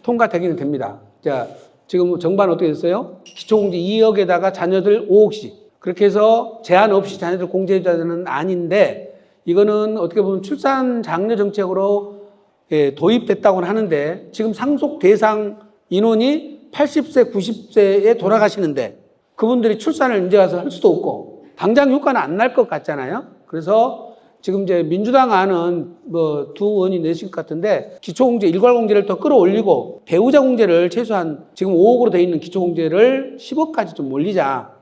통과되기는 됩니다. 자, 지금 정반 어떻게 됐어요? 기초공제 2억에다가 자녀들 5억씩. 그렇게 해서 제한 없이 자녀들 공제자는 아닌데 이거는 어떻게 보면 출산 장려 정책으로 도입됐다고는 하는데 지금 상속 대상 인원이 80세, 90세에 돌아가시는데 그분들이 출산을 이제 와서 할 수도 없고 당장 효과는 안 날 것 같잖아요. 그래서 지금 이제 민주당 안은 뭐 두 의원이 내실 것 같은데 기초공제, 일괄공제를 더 끌어올리고 배우자 공제를 최소한 지금 5억으로 돼 있는 기초공제를 10억까지 좀 올리자.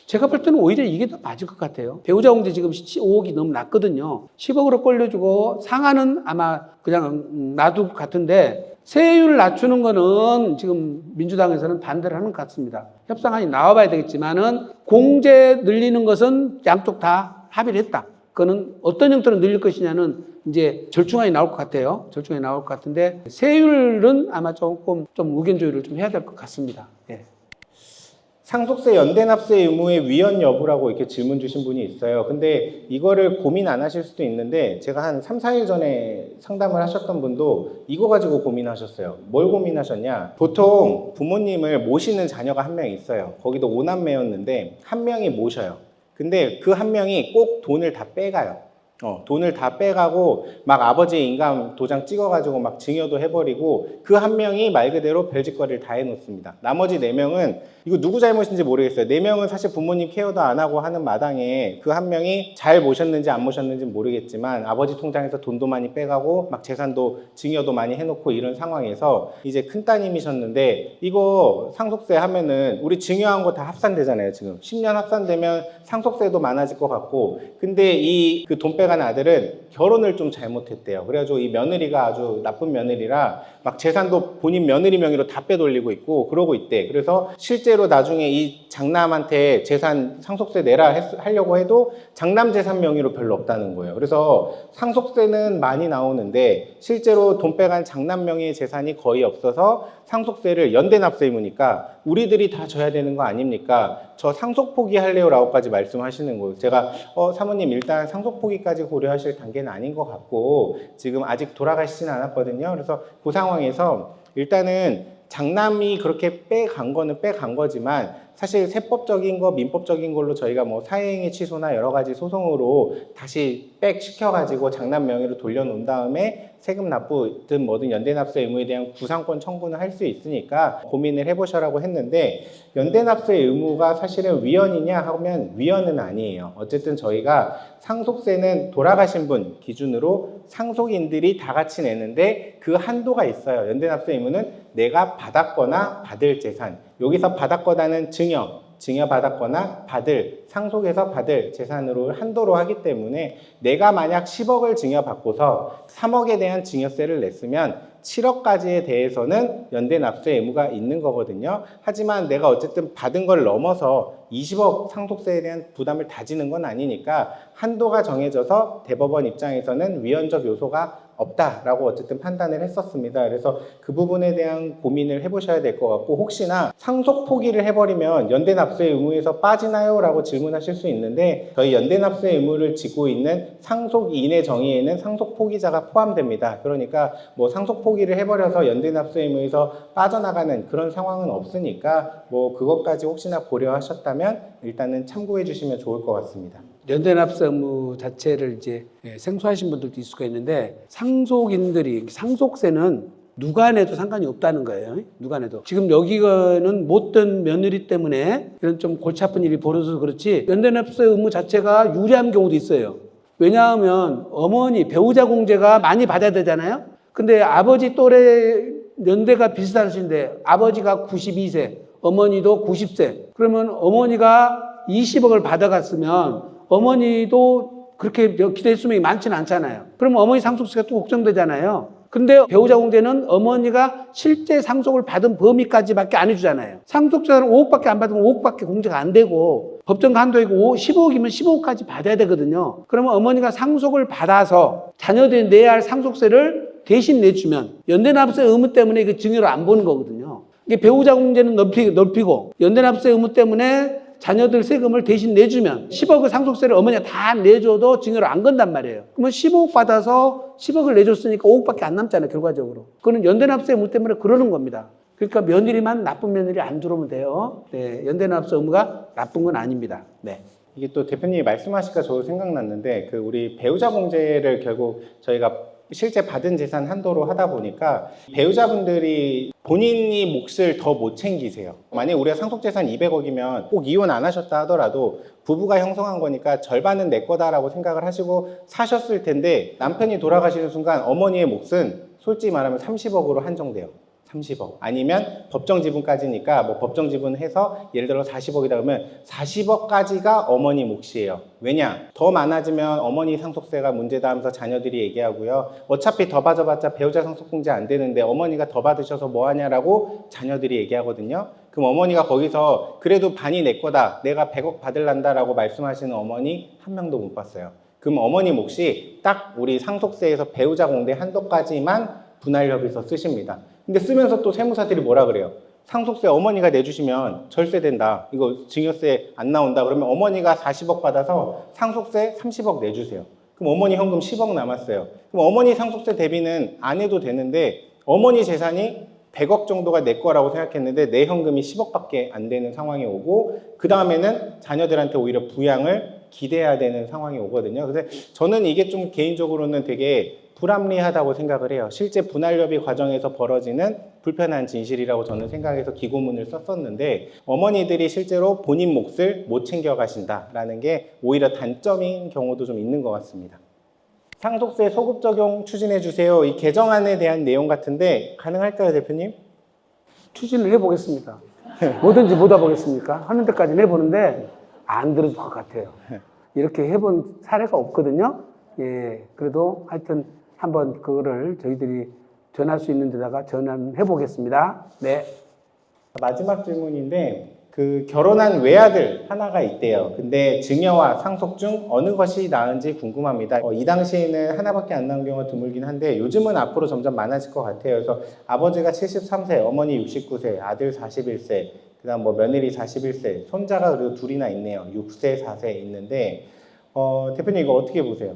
제가 볼 때는 오히려 이게 더 맞을 것 같아요. 배우자 공제 지금 5억이 너무 낮거든요. 10억으로 끌려주고 상한은 아마 그냥 놔둘 것 같은데 세율을 낮추는 거는 지금 민주당에서는 반대를 하는 것 같습니다. 협상안이 나와봐야 되겠지만은 공제 늘리는 것은 양쪽 다 합의를 했다. 그거는 어떤 형태로 늘릴 것이냐는 이제 절충안이 나올 것 같아요. 절충안이 나올 것 같은데 세율은 아마 조금 좀 의견 조율을 좀 해야 될 것 같습니다. 예. 상속세 연대납세 의무의 위헌 여부라고 이렇게 질문 주신 분이 있어요. 근데 이거를 고민 안 하실 수도 있는데 제가 한 3, 4일 전에 상담을 하셨던 분도 이거 가지고 고민하셨어요. 뭘 고민하셨냐? 보통 부모님을 모시는 자녀가 한 명 있어요. 거기도 5남매였는데 한 명이 모셔요. 근데 그 한 명이 꼭 돈을 다 빼가요. 돈을 다 빼가고 막 아버지의 인감 도장 찍어가지고 막 증여도 해버리고 그 한 명이 말 그대로 별짓거리를 다 해놓습니다. 나머지 4명은 이거 누구 잘못인지 모르겠어요. 4명은 사실 부모님 케어도 안 하고 하는 마당에 그 한 명이 잘 모셨는지 안 모셨는지 모르겠지만 아버지 통장에서 돈도 많이 빼가고 막 재산도 증여도 많이 해놓고 이런 상황에서 이제 큰 따님이셨는데 이거 상속세 하면은 우리 증여한 거 다 합산되잖아요. 지금 10년 합산되면 상속세도 많아질 것 같고 근데 이 그 돈 빼간 아들은 결혼을 좀 잘못했대요. 그래가지고 이 며느리가 아주 나쁜 며느리라 막 재산도 본인 며느리 명의로 다 빼돌리고 있고 그러고 있대. 그래서 실제로 나중에 이 장남한테 재산 상속세 내라 하려고 해도 장남 재산 명의로 별로 없다는 거예요. 그래서 상속세는 많이 나오는데 실제로 돈 빼간 장남 명의의 재산이 거의 없어서 상속세를 연대납세 의무니까 우리들이 다 져야 되는 거 아닙니까? 저 상속 포기할래요 라고까지 말씀하시는 거예요. 제가 사모님 일단 상속 포기까지 고려하실 단계는 아닌 것 같고 지금 아직 돌아가시진 않았거든요. 그래서 그 상황에서 일단은 장남이 그렇게 빼간 거는 빼간 거지만 사실 세법적인 거, 민법적인 걸로 저희가 뭐 사회행위 취소나 여러 가지 소송으로 다시 백 시켜가지고 장남 명의로 돌려놓은 다음에 세금 납부든 뭐든 연대납세 의무에 대한 구상권 청구는 할 수 있으니까 고민을 해보셔라고 했는데 연대납세 의무가 사실은 위헌이냐 하면 위헌은 아니에요. 어쨌든 저희가 상속세는 돌아가신 분 기준으로 상속인들이 다 같이 내는데 그 한도가 있어요. 연대납세 의무는 내가 받았거나 받을 재산, 여기서 받았거나는 증여받았거나 받을, 상속에서 받을 재산으로 한도로 하기 때문에 내가 만약 10억을 증여받고서 3억에 대한 증여세를 냈으면 7억까지에 대해서는 연대납세 의무가 있는 거거든요. 하지만 내가 어쨌든 받은 걸 넘어서 20억 상속세에 대한 부담을 다지는 건 아니니까 한도가 정해져서 대법원 입장에서는 위헌적 요소가 없다라고 어쨌든 판단을 했었습니다. 그래서 그 부분에 대한 고민을 해보셔야 될 것 같고 혹시나 상속 포기를 해버리면 연대납세 의무에서 빠지나요? 라고 질문하실 수 있는데 저희 연대납세 의무를 지고 있는 상속인의 정의에는 상속 포기자가 포함됩니다. 그러니까 뭐 상속 포기를 해버려서 연대납세 의무에서 빠져나가는 그런 상황은 없으니까 뭐 그것까지 혹시나 고려하셨다면 일단은 참고해 주시면 좋을 것 같습니다. 연대납세 의무 자체를 이제 생소하신 분들도 있을 수가 있는데 상속인들이 상속세는 누가 내도 상관이 없다는 거예요. 누가 내도. 지금 여기는 못된 며느리 때문에 이런 좀 골치 아픈 일이 벌어져서 그렇지 연대납세 의무 자체가 유리한 경우도 있어요. 왜냐하면 어머니 배우자 공제가 많이 받아야 되잖아요. 근데 아버지 또래 연대가 비슷하신데 아버지가 92세, 어머니도 90세. 그러면 어머니가 20억을 받아갔으면 어머니도 그렇게 기대 수명이 많지는 않잖아요. 그러면 어머니 상속세가 또 걱정되잖아요. 근데 배우자 공제는 어머니가 실제 상속을 받은 범위까지밖에 안 해주잖아요. 상속자는 5억밖에 안 받으면 5억밖에 공제가 안 되고 법정 한도이고 15억이면 15억까지 받아야 되거든요. 그러면 어머니가 상속을 받아서 자녀들이 내야 할 상속세를 대신 내주면 연대납세 의무 때문에 그 증여를 안 보는 거거든요. 이게 배우자 공제는 넓히고 연대납세 의무 때문에 자녀들 세금을 대신 내주면 10억의 상속세를 어머니가 다 내줘도 증여를 안 건단 말이에요. 그러면 15억 받아서 10억을 내줬으니까 5억밖에 안 남잖아요, 결과적으로. 그거는 연대납세 의무 때문에 그러는 겁니다. 그러니까 며느리만 나쁜 며느리 안 들어오면 돼요. 네, 연대납세 의무가 나쁜 건 아닙니다. 네. 이게 또 대표님이 말씀하시니까 저도 생각났는데 그 우리 배우자 공제를 결국 저희가 실제 받은 재산 한도로 하다 보니까 배우자분들이 본인이 몫을 더 못 챙기세요. 만약에 우리가 상속재산 200억이면 꼭 이혼 안 하셨다 하더라도 부부가 형성한 거니까 절반은 내 거다라고 생각을 하시고 사셨을 텐데 남편이 돌아가시는 순간 어머니의 몫은 솔직히 말하면 30억으로 한정돼요. 30억 아니면 법정 지분까지니까 뭐 법정 지분 해서 예를 들어 40억이다 그러면 40억까지가 어머니 몫이에요. 왜냐? 더 많아지면 어머니 상속세가 문제다 하면서 자녀들이 얘기하고요. 어차피 더 받아봤자 배우자 상속공제 안 되는데 어머니가 더 받으셔서 뭐하냐라고 자녀들이 얘기하거든요. 그럼 어머니가 거기서 그래도 반이 내 거다, 내가 100억 받을란다 라고 말씀하시는 어머니 한 명도 못 봤어요. 그럼 어머니 몫이 딱 우리 상속세에서 배우자 공대 한도까지만 분할협의서 쓰십니다. 근데 쓰면서 또 세무사들이 뭐라 그래요? 상속세 어머니가 내주시면 절세된다. 이거 증여세 안 나온다. 그러면 어머니가 40억 받아서 상속세 30억 내주세요. 그럼 어머니 현금 10억 남았어요. 그럼 어머니 상속세 대비는 안 해도 되는데 어머니 재산이 100억 정도가 내 거라고 생각했는데 내 현금이 10억밖에 안 되는 상황이 오고 그 다음에는 자녀들한테 오히려 부양을 기대해야 되는 상황이 오거든요. 그래서 저는 이게 좀 개인적으로는 되게 불합리하다고 생각을 해요. 실제 분할협의 과정에서 벌어지는 불편한 진실이라고 저는 생각해서 기고문을 썼었는데 어머니들이 실제로 본인 몫을 못 챙겨가신다라는 게 오히려 단점인 경우도 좀 있는 것 같습니다. 상속세 소급 적용 추진해 주세요. 이 개정안에 대한 내용 같은데 가능할까요, 대표님? 추진을 해보겠습니다. 뭐든지 못 해보겠습니까? 하는 데까지는 해보는데 안 들어줄 것 같아요. 이렇게 해본 사례가 없거든요. 예, 그래도 하여튼 한번 그거를 저희들이 전할 수 있는 데다가 전환해 보겠습니다. 네. 마지막 질문인데 그 결혼한 외아들 하나가 있대요. 근데 증여와 상속 중 어느 것이 나은지 궁금합니다. 이 당시에는 하나밖에 안 나온 경우가 드물긴 한데 요즘은 앞으로 점점 많아질 것 같아요. 그래서 아버지가 73세, 어머니 69세, 아들 41세, 그다음 뭐 며느리 41세, 손자가 그래도 둘이나 있네요. 6세, 4세 있는데 대표님 이거 어떻게 보세요?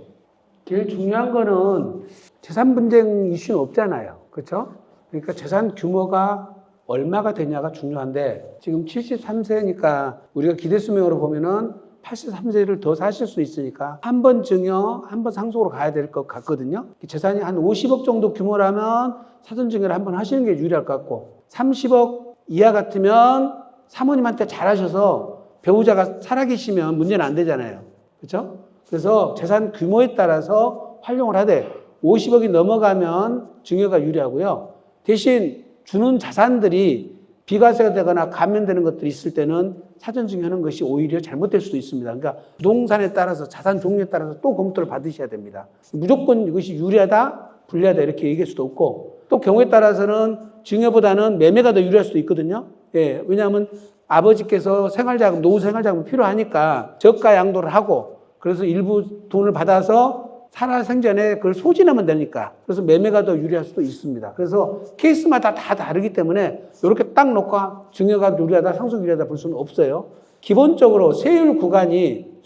제일 중요한 거는 재산 분쟁 이슈는 없잖아요. 그렇죠? 그러니까 재산 규모가 얼마가 되냐가 중요한데 지금 73세니까 우리가 기대 수명으로 보면은 83세를 더 사실 수 있으니까 한 번 증여, 한 번 상속으로 가야 될 것 같거든요. 재산이 한 50억 정도 규모라면 사전 증여를 한 번 하시는 게 유리할 것 같고 30억 이하 같으면 사모님한테 잘하셔서 배우자가 살아계시면 문제는 안 되잖아요. 그렇죠? 그래서 재산 규모에 따라서 활용을 하되 50억이 넘어가면 증여가 유리하고요. 대신 주는 자산들이 비과세가 되거나 감면되는 것들이 있을 때는 사전 증여하는 것이 오히려 잘못될 수도 있습니다. 그러니까 부동산에 따라서 자산 종류에 따라서 또 검토를 받으셔야 됩니다. 무조건 이것이 유리하다, 불리하다 이렇게 얘기할 수도 없고 또 경우에 따라서는 증여보다는 매매가 더 유리할 수도 있거든요. 예, 왜냐하면 아버지께서 생활자금, 노후 생활자금 필요하니까 저가 양도를 하고 그래서 일부 돈을 받아서 살아생전에 그걸 소진하면 되니까. 그래서 매매가 더 유리할 수도 있습니다. 그래서 케이스마다 다 다르기 때문에 이렇게 딱 놓고 증여가 유리하다, 상속 유리하다 볼 수는 없어요. 기본적으로 세율 구간이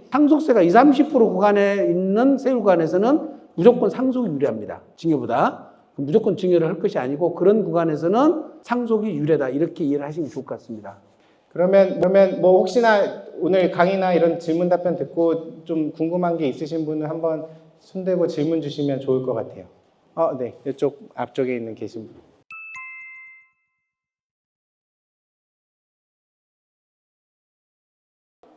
상속세가 20, 30% 구간에 있는 세율 구간에서는 무조건 상속이 유리합니다. 증여보다. 무조건 증여를 할 것이 아니고 그런 구간에서는 상속이 유리하다. 이렇게 이해를 하시면 좋을 것 같습니다. 그러면 뭐 혹시나 오늘 강의나 이런 질문 답변 듣고 좀 궁금한 게 있으신 분은 한번 손대고 질문 주시면 좋을 것 같아요. 네. 이쪽 앞쪽에 있는 계신 분.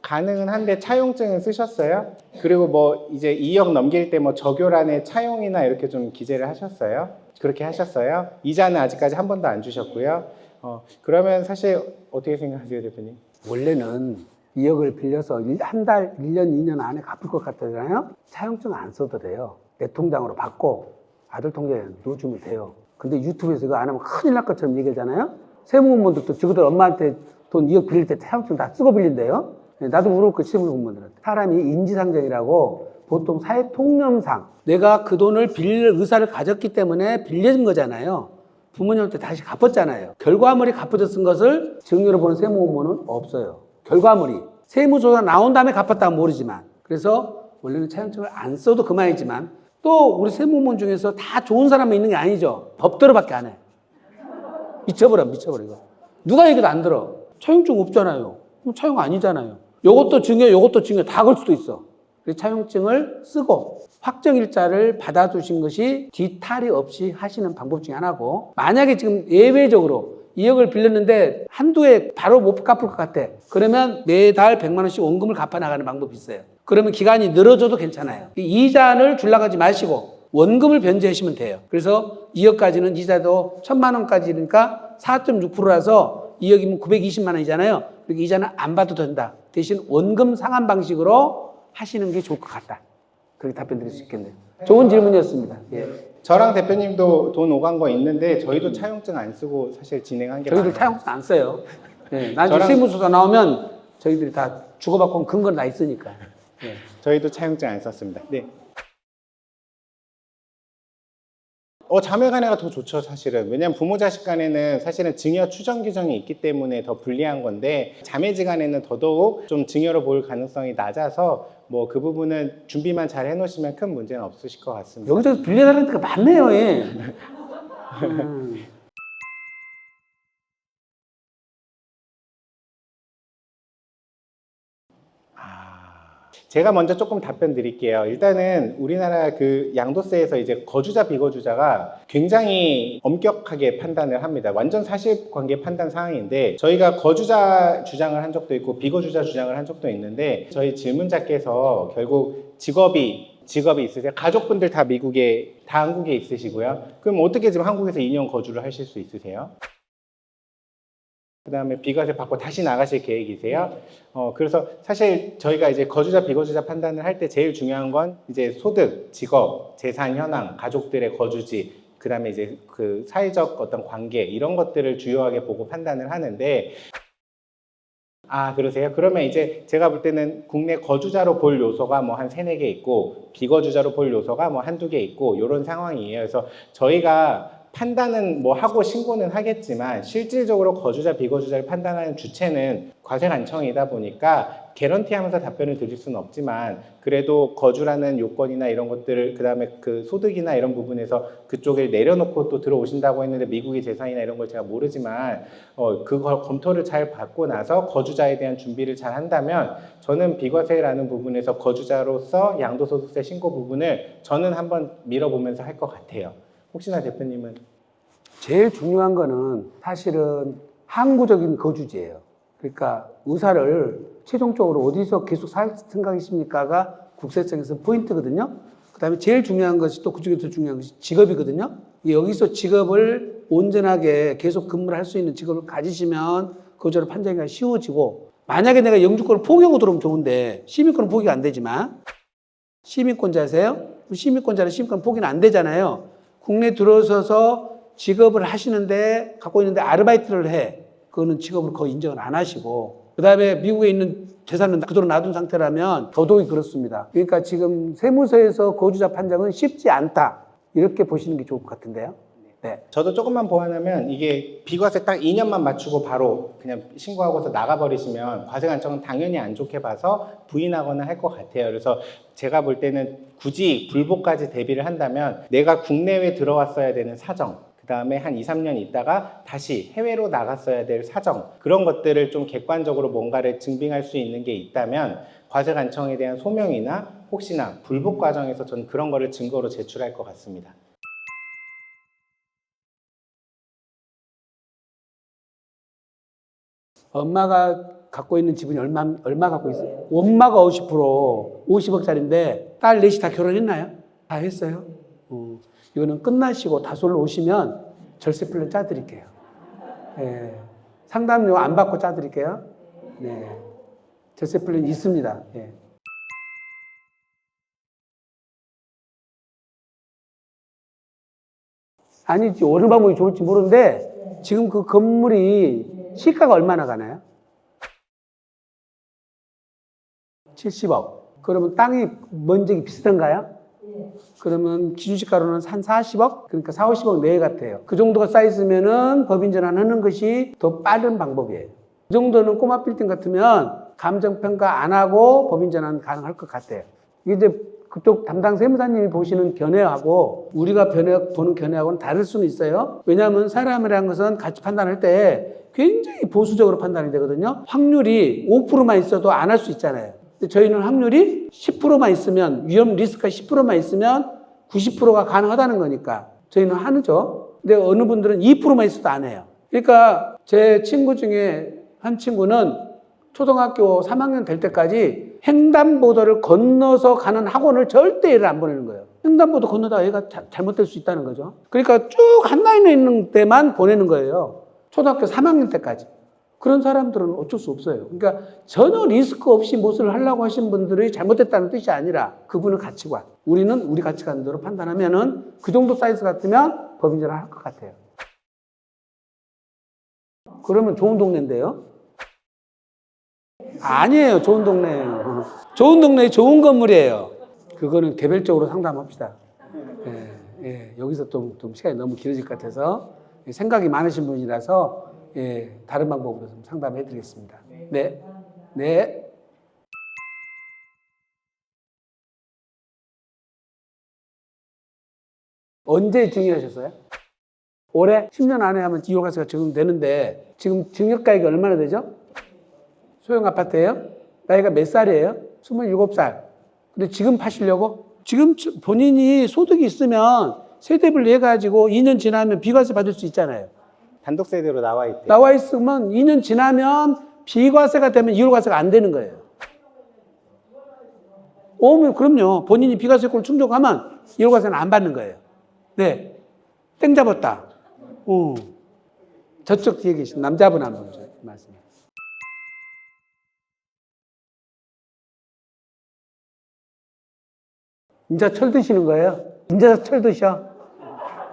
가능은 한데 차용증은 쓰셨어요? 그리고 뭐 이제 2억 넘길 때 뭐 적요란에 차용이나 이렇게 좀 기재를 하셨어요? 그렇게 하셨어요? 이자는 아직까지 한 번도 안 주셨고요. 그러면 사실 어떻게 생각하세요, 대표님? 원래는 2억을 빌려서 한 달, 1년, 2년 안에 갚을 것 같잖아요? 차용증 안 써도 돼요. 내 통장으로 받고 아들 통장에 넣어주면 돼요. 근데 유튜브에서 이거 안 하면 큰일 날 것처럼 얘기하잖아요? 세무공무원들도 저들 엄마한테 돈 2억 빌릴 때 차용증 다 쓰고 빌린대요? 나도 물어볼게요, 세무공무원들한테. 사람이 인지상정이라고 보통 사회통념상 내가 그 돈을 빌릴 의사를 가졌기 때문에 빌려준 거잖아요. 부모님한테 다시 갚았잖아요. 결과물이 갚아졌은 것을 증여로 보는 세무공무원은 없어요. 결과물이. 세무조사 나온 다음에 갚았다면 모르지만. 그래서 원래는 차용증을 안 써도 그만이지만 또 우리 세무공무원 중에서 다 좋은 사람만 있는 게 아니죠. 법대로밖에 안 해. 미쳐버려 이거. 누가 얘기도 안 들어. 차용증 없잖아요. 차용 아니잖아요. 요것도 증여 다 걸 수도 있어. 그래서 차용증을 쓰고 확정일자를 받아두신 것이 뒤탈이 없이 하시는 방법 중에 하나고 만약에 지금 예외적으로 2억을 빌렸는데 한두 해 바로 못 갚을 것 같아. 그러면 매달 100만 원씩 원금을 갚아나가는 방법이 있어요. 그러면 기간이 늘어져도 괜찮아요. 이자를 줄라고 하지 마시고 원금을 변제하시면 돼요. 그래서 2억까지는 이자도 1000만 원까지니까 4.6%라서 2억이면 920만 원이잖아요. 그러니까 이자는 안 받아도 된다. 대신 원금 상환 방식으로 하시는 게 좋을 것 같다. 그렇게 답변 드릴 수 있겠네요. 좋은 질문이었습니다. 예. 저랑 대표님도 돈 오간 거 있는데 저희도 차용증 안 쓰고 사실 진행한 게 저희들 많아요. 차용증 안 써요. 예. 나중에 세무조사 나오면 저희들이 다 주고받고 온 근거는 다 있으니까. 네. 저희도 차용증 안 썼습니다. 네. 자매간에가 더 좋죠, 사실은. 왜냐면 부모 자식 간에는 사실은 증여 추정 규정이 있기 때문에 더 불리한 건데, 자매지 간에는 더더욱 좀 증여로 볼 가능성이 낮아서 뭐 그 부분은 준비만 잘 해놓으시면 큰 문제는 없으실 것 같습니다. 여기저기 빌려달라는 데가 많네요. 예. 제가 먼저 조금 답변 드릴게요. 일단은 우리나라 그 양도세에서 이제 거주자, 비거주자가 굉장히 엄격하게 판단을 합니다. 완전 사실관계 판단 사항인데, 저희가 거주자 주장을 한 적도 있고 비거주자 주장을 한 적도 있는데, 저희 질문자께서 결국 직업이 있으세요? 가족분들 다 한국에 있으시고요. 그럼 어떻게 지금 한국에서 2년 거주를 하실 수 있으세요? 그 다음에 비과세 받고 다시 나가실 계획이세요? 그래서 사실 저희가 이제 거주자, 비거주자 판단을 할 때 제일 중요한 건 이제 소득, 직업, 재산 현황, 가족들의 거주지, 그 다음에 이제 그 사회적 어떤 관계, 이런 것들을 주요하게 보고 판단을 하는데, 그러세요? 그러면 이제 제가 볼 때는 국내 거주자로 볼 요소가 뭐 한 3-4개 있고, 비거주자로 볼 요소가 뭐 한두 개 있고, 이런 상황이에요. 그래서 저희가 판단은 뭐 하고 신고는 하겠지만 실질적으로 거주자, 비거주자를 판단하는 주체는 과세관청이다 보니까 개런티하면서 답변을 드릴 수는 없지만, 그래도 거주라는 요건이나 이런 것들을, 그 다음에 그 소득이나 이런 부분에서 그쪽을 내려놓고 또 들어오신다고 했는데 미국의 재산이나 이런 걸 제가 모르지만 그걸 검토를 잘 받고 나서 거주자에 대한 준비를 잘 한다면, 저는 비과세라는 부분에서 거주자로서 양도소득세 신고 부분을 저는 한번 밀어보면서 할 것 같아요. 혹시나 대표님은? 제일 중요한 거는 사실은 항구적인 거주지예요. 그러니까 의사를 최종적으로 어디서 계속 살 생각이십니까가 국세청에서 포인트거든요. 그 다음에 제일 중요한 것이, 또 그중에서 중요한 것이 직업이거든요. 여기서 직업을 온전하게 계속 근무를 할 수 있는 직업을 가지시면 거주를 판정하기가 쉬워지고, 만약에 내가 영주권을 포기하고 들어오면 좋은데 시민권은 포기가 안 되지만, 시민권자세요? 시민권자는 시민권 포기는 안 되잖아요. 국내에 들어서서 직업을 하시는데, 갖고 있는데 아르바이트를 해. 그거는 직업으로 거의 인정을 안 하시고, 그 다음에 미국에 있는 재산은 그대로 놔둔 상태라면 더더욱 그렇습니다. 그러니까 지금 세무서에서 거주자 판정은 쉽지 않다, 이렇게 보시는 게 좋을 것 같은데요. 네. 저도 조금만 보완하면, 이게 비과세 딱 2년만 맞추고 바로 그냥 신고하고서 나가버리시면 과세관청은 당연히 안 좋게 봐서 부인하거나 할 것 같아요. 그래서 제가 볼 때는 굳이 불복까지 대비를 한다면, 내가 국내에 들어왔어야 되는 사정, 그 다음에 한 2-3년 있다가 다시 해외로 나갔어야 될 사정, 그런 것들을 좀 객관적으로 뭔가를 증빙할 수 있는 게 있다면 과세관청에 대한 소명이나 혹시나 불복 과정에서 저는 그런 거를 증거로 제출할 것 같습니다. 엄마가 갖고 있는 집은 얼마 갖고 있어요? 엄마가 50억짜리인데 딸 넷이 다 결혼했나요? 다 했어요. 이거는 끝나시고 다솔로 오시면 절세 플랜 짜드릴게요. 네. 상담료 안 받고 짜드릴게요. 네. 절세 플랜 있습니다. 네. 아니지, 어느 방법이 좋을지 모르는데, 지금 그 건물이 시가가 얼마나 가나요? 70억. 그러면 땅이 면적이 비슷한가요? 그러면 기준시가로는 한 40억? 그러니까 40-50억 내외 같아요. 그 정도가 쌓였으면은 법인 전환하는 것이 더 빠른 방법이에요. 그 정도는 꼬마 빌딩 같으면 감정평가 안 하고 법인 전환 가능할 것 같아요. 이게 이제 그쪽 담당 세무사님이 보시는 견해하고 우리가 보는 견해하고는 다를 수는 있어요. 왜냐하면 사람이라는 것은 가치 판단할 때 굉장히 보수적으로 판단이 되거든요. 확률이 5%만 있어도 안 할 수 있잖아요. 근데 저희는 확률이 10%만 있으면, 위험 리스크가 10%만 있으면 90%가 가능하다는 거니까 저희는 하죠. 근데 어느 분들은 2%만 있어도 안 해요. 그러니까 제 친구 중에 한 친구는 초등학교 3학년 될 때까지 횡단보도를 건너서 가는 학원을 절대 얘를 안 보내는 거예요. 횡단보도 건너다가 얘가 잘못될 수 있다는 거죠. 그러니까 쭉 한 라인에 있는 데만 보내는 거예요. 초등학교 3학년 때까지. 그런 사람들은 어쩔 수 없어요. 그러니까 전혀 리스크 없이 무엇을 하려고 하신 분들이 잘못됐다는 뜻이 아니라 그분의 가치관, 우리는 우리 가치관대로 판단하면은 그 정도 사이즈 같으면 법인 전환 할 것 같아요. 그러면 좋은 동네인데요? 아니에요. 좋은 동네예요. 그거는. 좋은 동네에 좋은 건물이에요. 그거는 개별적으로 상담합시다. 예, 예, 여기서 좀 시간이 너무 길어질 것 같아서 생각이 많으신 분이라서 예, 다른 방법으로 좀 상담해 드리겠습니다. 네. 네. 언제 증여하셨어요? 올해 10년 안에 하면 이율과세가 적용되는데 지금 증여가액이 얼마나 되죠? 소형 아파트예요? 나이가 몇 살이에요? 27살. 근데 지금 파시려고? 지금 본인이 소득이 있으면 세대별로 해가지고 2년 지나면 비과세 받을 수 있잖아요. 단독 세대로 나와 있대. 나와 있으면 2년 지나면 비과세가 되면 이율과세가 안 되는 거예요. 그럼요. 본인이 비과세권을 충족하면 이율과세는 안 받는 거예요. 네. 땡 잡았다. 저쪽 뒤에 계신 남자분 한 분 말씀. 이제 철 드시는 거예요? 이제 철 드셔?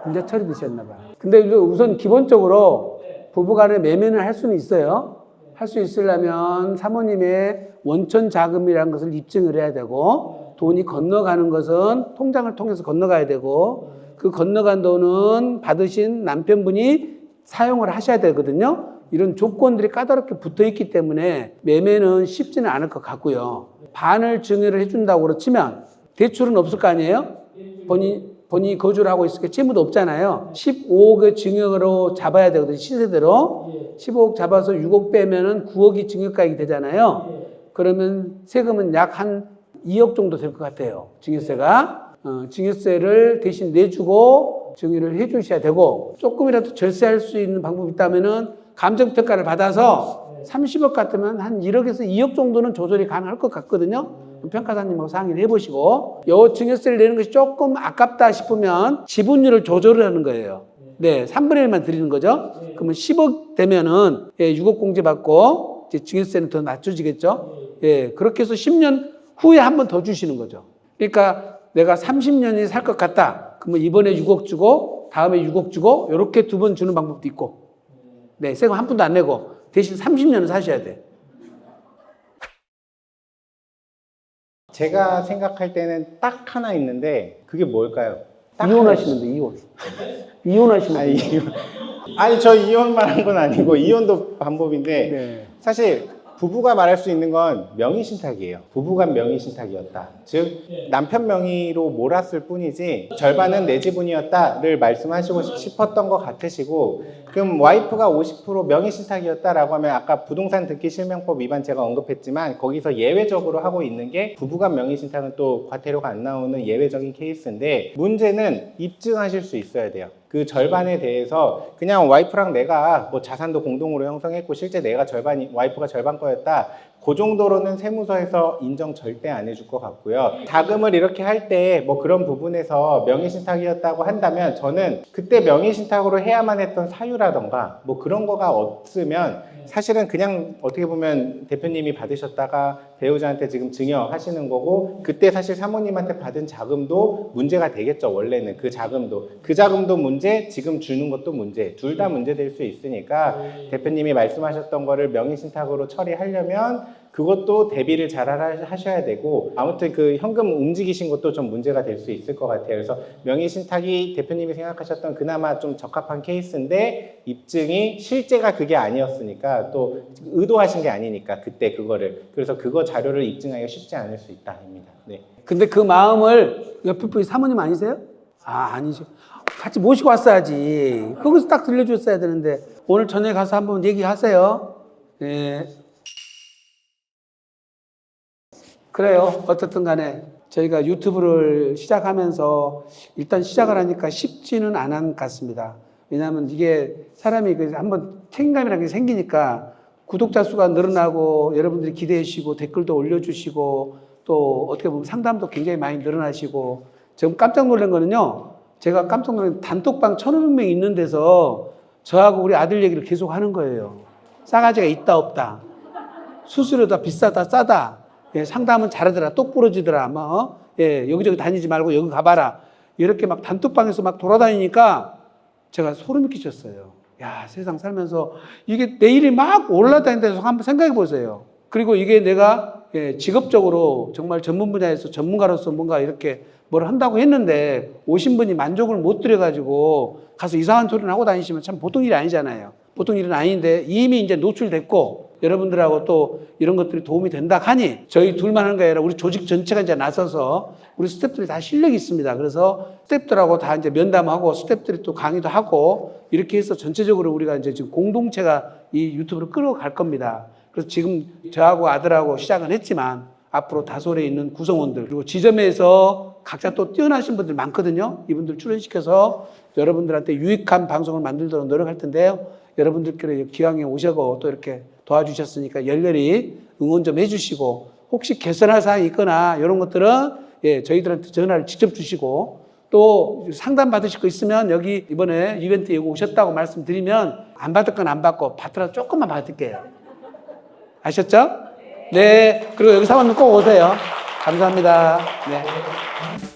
이제 철이 드셨나 봐요. 근데 우선 기본적으로 부부간에 매매는 할 수는 있어요. 할 수 있으려면 사모님의 원천 자금이라는 것을 입증을 해야 되고 돈이 건너가는 것은 통장을 통해서 건너가야 되고 그 건너간 돈은 받으신 남편분이 사용을 하셔야 되거든요. 이런 조건들이 까다롭게 붙어 있기 때문에 매매는 쉽지는 않을 것 같고요. 반을 증여를 해준다고 그렇지만 대출은 없을 거 아니에요? 본인이 거주를 하고 있으니까 채무도 없잖아요. 15억의 증여로 잡아야 되거든요. 시세대로. 15억 잡아서 6억 빼면은 9억이 증여가액이 되잖아요. 그러면 세금은 약 한 2억 정도 될 것 같아요. 증여세가. 증여세를 대신 내주고 증여를 해 주셔야 되고 조금이라도 절세할 수 있는 방법이 있다면은 감정평가를 받아서 30억 같으면 한 1억에서 2억 정도는 조절이 가능할 것 같거든요. 평가사님하고 상의를 해보시고 요 증여세를 내는 것이 조금 아깝다 싶으면 지분율을 조절을 하는 거예요. 네, 3분의 1만 드리는 거죠. 그러면 10억 되면은 6억 공제 받고 이제 증여세는 더 낮춰지겠죠. 예, 그렇게 해서 10년 후에 한 번 더 주시는 거죠. 그러니까 내가 30년이 살 것 같다. 그러면 이번에 6억 주고 다음에 6억 주고 이렇게 두 번 주는 방법도 있고. 네, 세금 한 푼도 안 내고 대신 30년을 사셔야 돼. 제가 생각할 때는 딱 하나 있는데 그게 뭘까요? 딱 이혼하시는데 이혼. 이혼하시면 아니, 아니 저 이혼만 한 건 아니고 이혼도 방법인데 네. 사실 부부가 말할 수 있는 건 명의신탁이에요. 부부간 명의신탁이었다. 즉 남편 명의로 몰았을 뿐이지 절반은 내 지분이었다를 말씀하시고 싶었던 것 같으시고 그럼 와이프가 50% 명의신탁이었다라고 하면 아까 부동산 등기 실명법 위반 제가 언급했지만 거기서 예외적으로 하고 있는 게 부부간 명의신탁은 또 과태료가 안 나오는 예외적인 케이스인데 문제는 입증하실 수 있어야 돼요. 그 절반에 대해서 그냥 와이프랑 내가 뭐 자산도 공동으로 형성했고 실제 내가 절반이 와이프가 절반 거였다. 그 정도로는 세무서에서 인정 절대 안 해줄 것 같고요. 자금을 이렇게 할 때 뭐 그런 부분에서 명의신탁이었다고 한다면 저는 그때 명의신탁으로 해야만 했던 사유라던가 뭐 그런 거가 없으면 사실은 그냥 어떻게 보면 대표님이 받으셨다가 배우자한테 지금 증여하시는 거고 그때 사실 사모님한테 받은 자금도 문제가 되겠죠. 원래는 그 자금도 문제, 지금 주는 것도 문제, 둘 다 문제될 수 있으니까 대표님이 말씀하셨던 거를 명의신탁으로 처리하려면 그것도 대비를 잘 하셔야 되고 아무튼 그 현금 움직이신 것도 좀 문제가 될 수 있을 것 같아요. 그래서 명의신탁이 대표님이 생각하셨던 그나마 좀 적합한 케이스인데 입증이 실제가 그게 아니었으니까 또 의도하신 게 아니니까 그때 그거를 그래서 그거 자료를 입증하기가 쉽지 않을 수 있다입니다. 네. 근데 그 마음을 옆에 분이 사모님 아니세요? 아니죠. 같이 모시고 왔어야지. 거기서 딱 들려줬어야 되는데 오늘 저녁에 가서 한번 얘기하세요. 네. 그래요. 어떻든 간에 저희가 유튜브를 시작하면서 일단 시작을 하니까 쉽지는 않은 것 같습니다. 왜냐하면 이게 사람이 한번 책임감이라는 게 생기니까 구독자 수가 늘어나고 여러분들이 기대해 주시고 댓글도 올려주시고 또 어떻게 보면 상담도 굉장히 많이 늘어나시고 지금 깜짝 놀란 거는요. 제가 깜짝 놀란 단톡방 1,500명 있는 데서 저하고 우리 아들 얘기를 계속 하는 거예요. 싸가지가 있다 없다. 수수료다 비싸다 싸다. 예, 상담은 잘하더라. 똑 부러지더라. 예, 여기저기 다니지 말고 여기 가봐라. 이렇게 막 단톡방에서 막 돌아다니니까 제가 소름이 끼쳤어요. 야, 세상 살면서 이게 내일이 막 올라다닌다 해서 한번 생각해 보세요. 그리고 이게 내가 예, 직업적으로 정말 전문 분야에서 전문가로서 뭔가 이렇게 뭘 한다고 했는데 오신 분이 만족을 못 드려가지고 가서 이상한 토론을 하고 다니시면 참 보통 일이 아니잖아요. 보통 일은 아닌데 이미 이제 노출됐고 여러분들하고 또 이런 것들이 도움이 된다 하니 저희 둘만 하는 게 아니라 우리 조직 전체가 이제 나서서 우리 스태프들이 다 실력이 있습니다. 그래서 스태프들하고 다 이제 면담하고 스태프들이 또 강의도 하고 이렇게 해서 전체적으로 우리가 이제 지금 공동체가 이 유튜브를 끌어갈 겁니다. 그래서 지금 저하고 아들하고 시작은 했지만 앞으로 다솔에 있는 구성원들 그리고 지점에서 각자 또 뛰어나신 분들 많거든요. 이분들 출연시켜서 여러분들한테 유익한 방송을 만들도록 노력할 텐데요. 여러분들께서 기왕에 오셔고 또 이렇게 도와주셨으니까 열렬히 응원 좀 해주시고 혹시 개선할 사항이 있거나 이런 것들은 예, 저희들한테 전화를 직접 주시고 또 상담 받으실 거 있으면 여기 이번에 이벤트 예고 오셨다고 말씀드리면 안 받을 건 안 받고 받더라도 조금만 받을게요. 아셨죠? 네. 그리고 여기 사모님 꼭 오세요. 감사합니다. 네.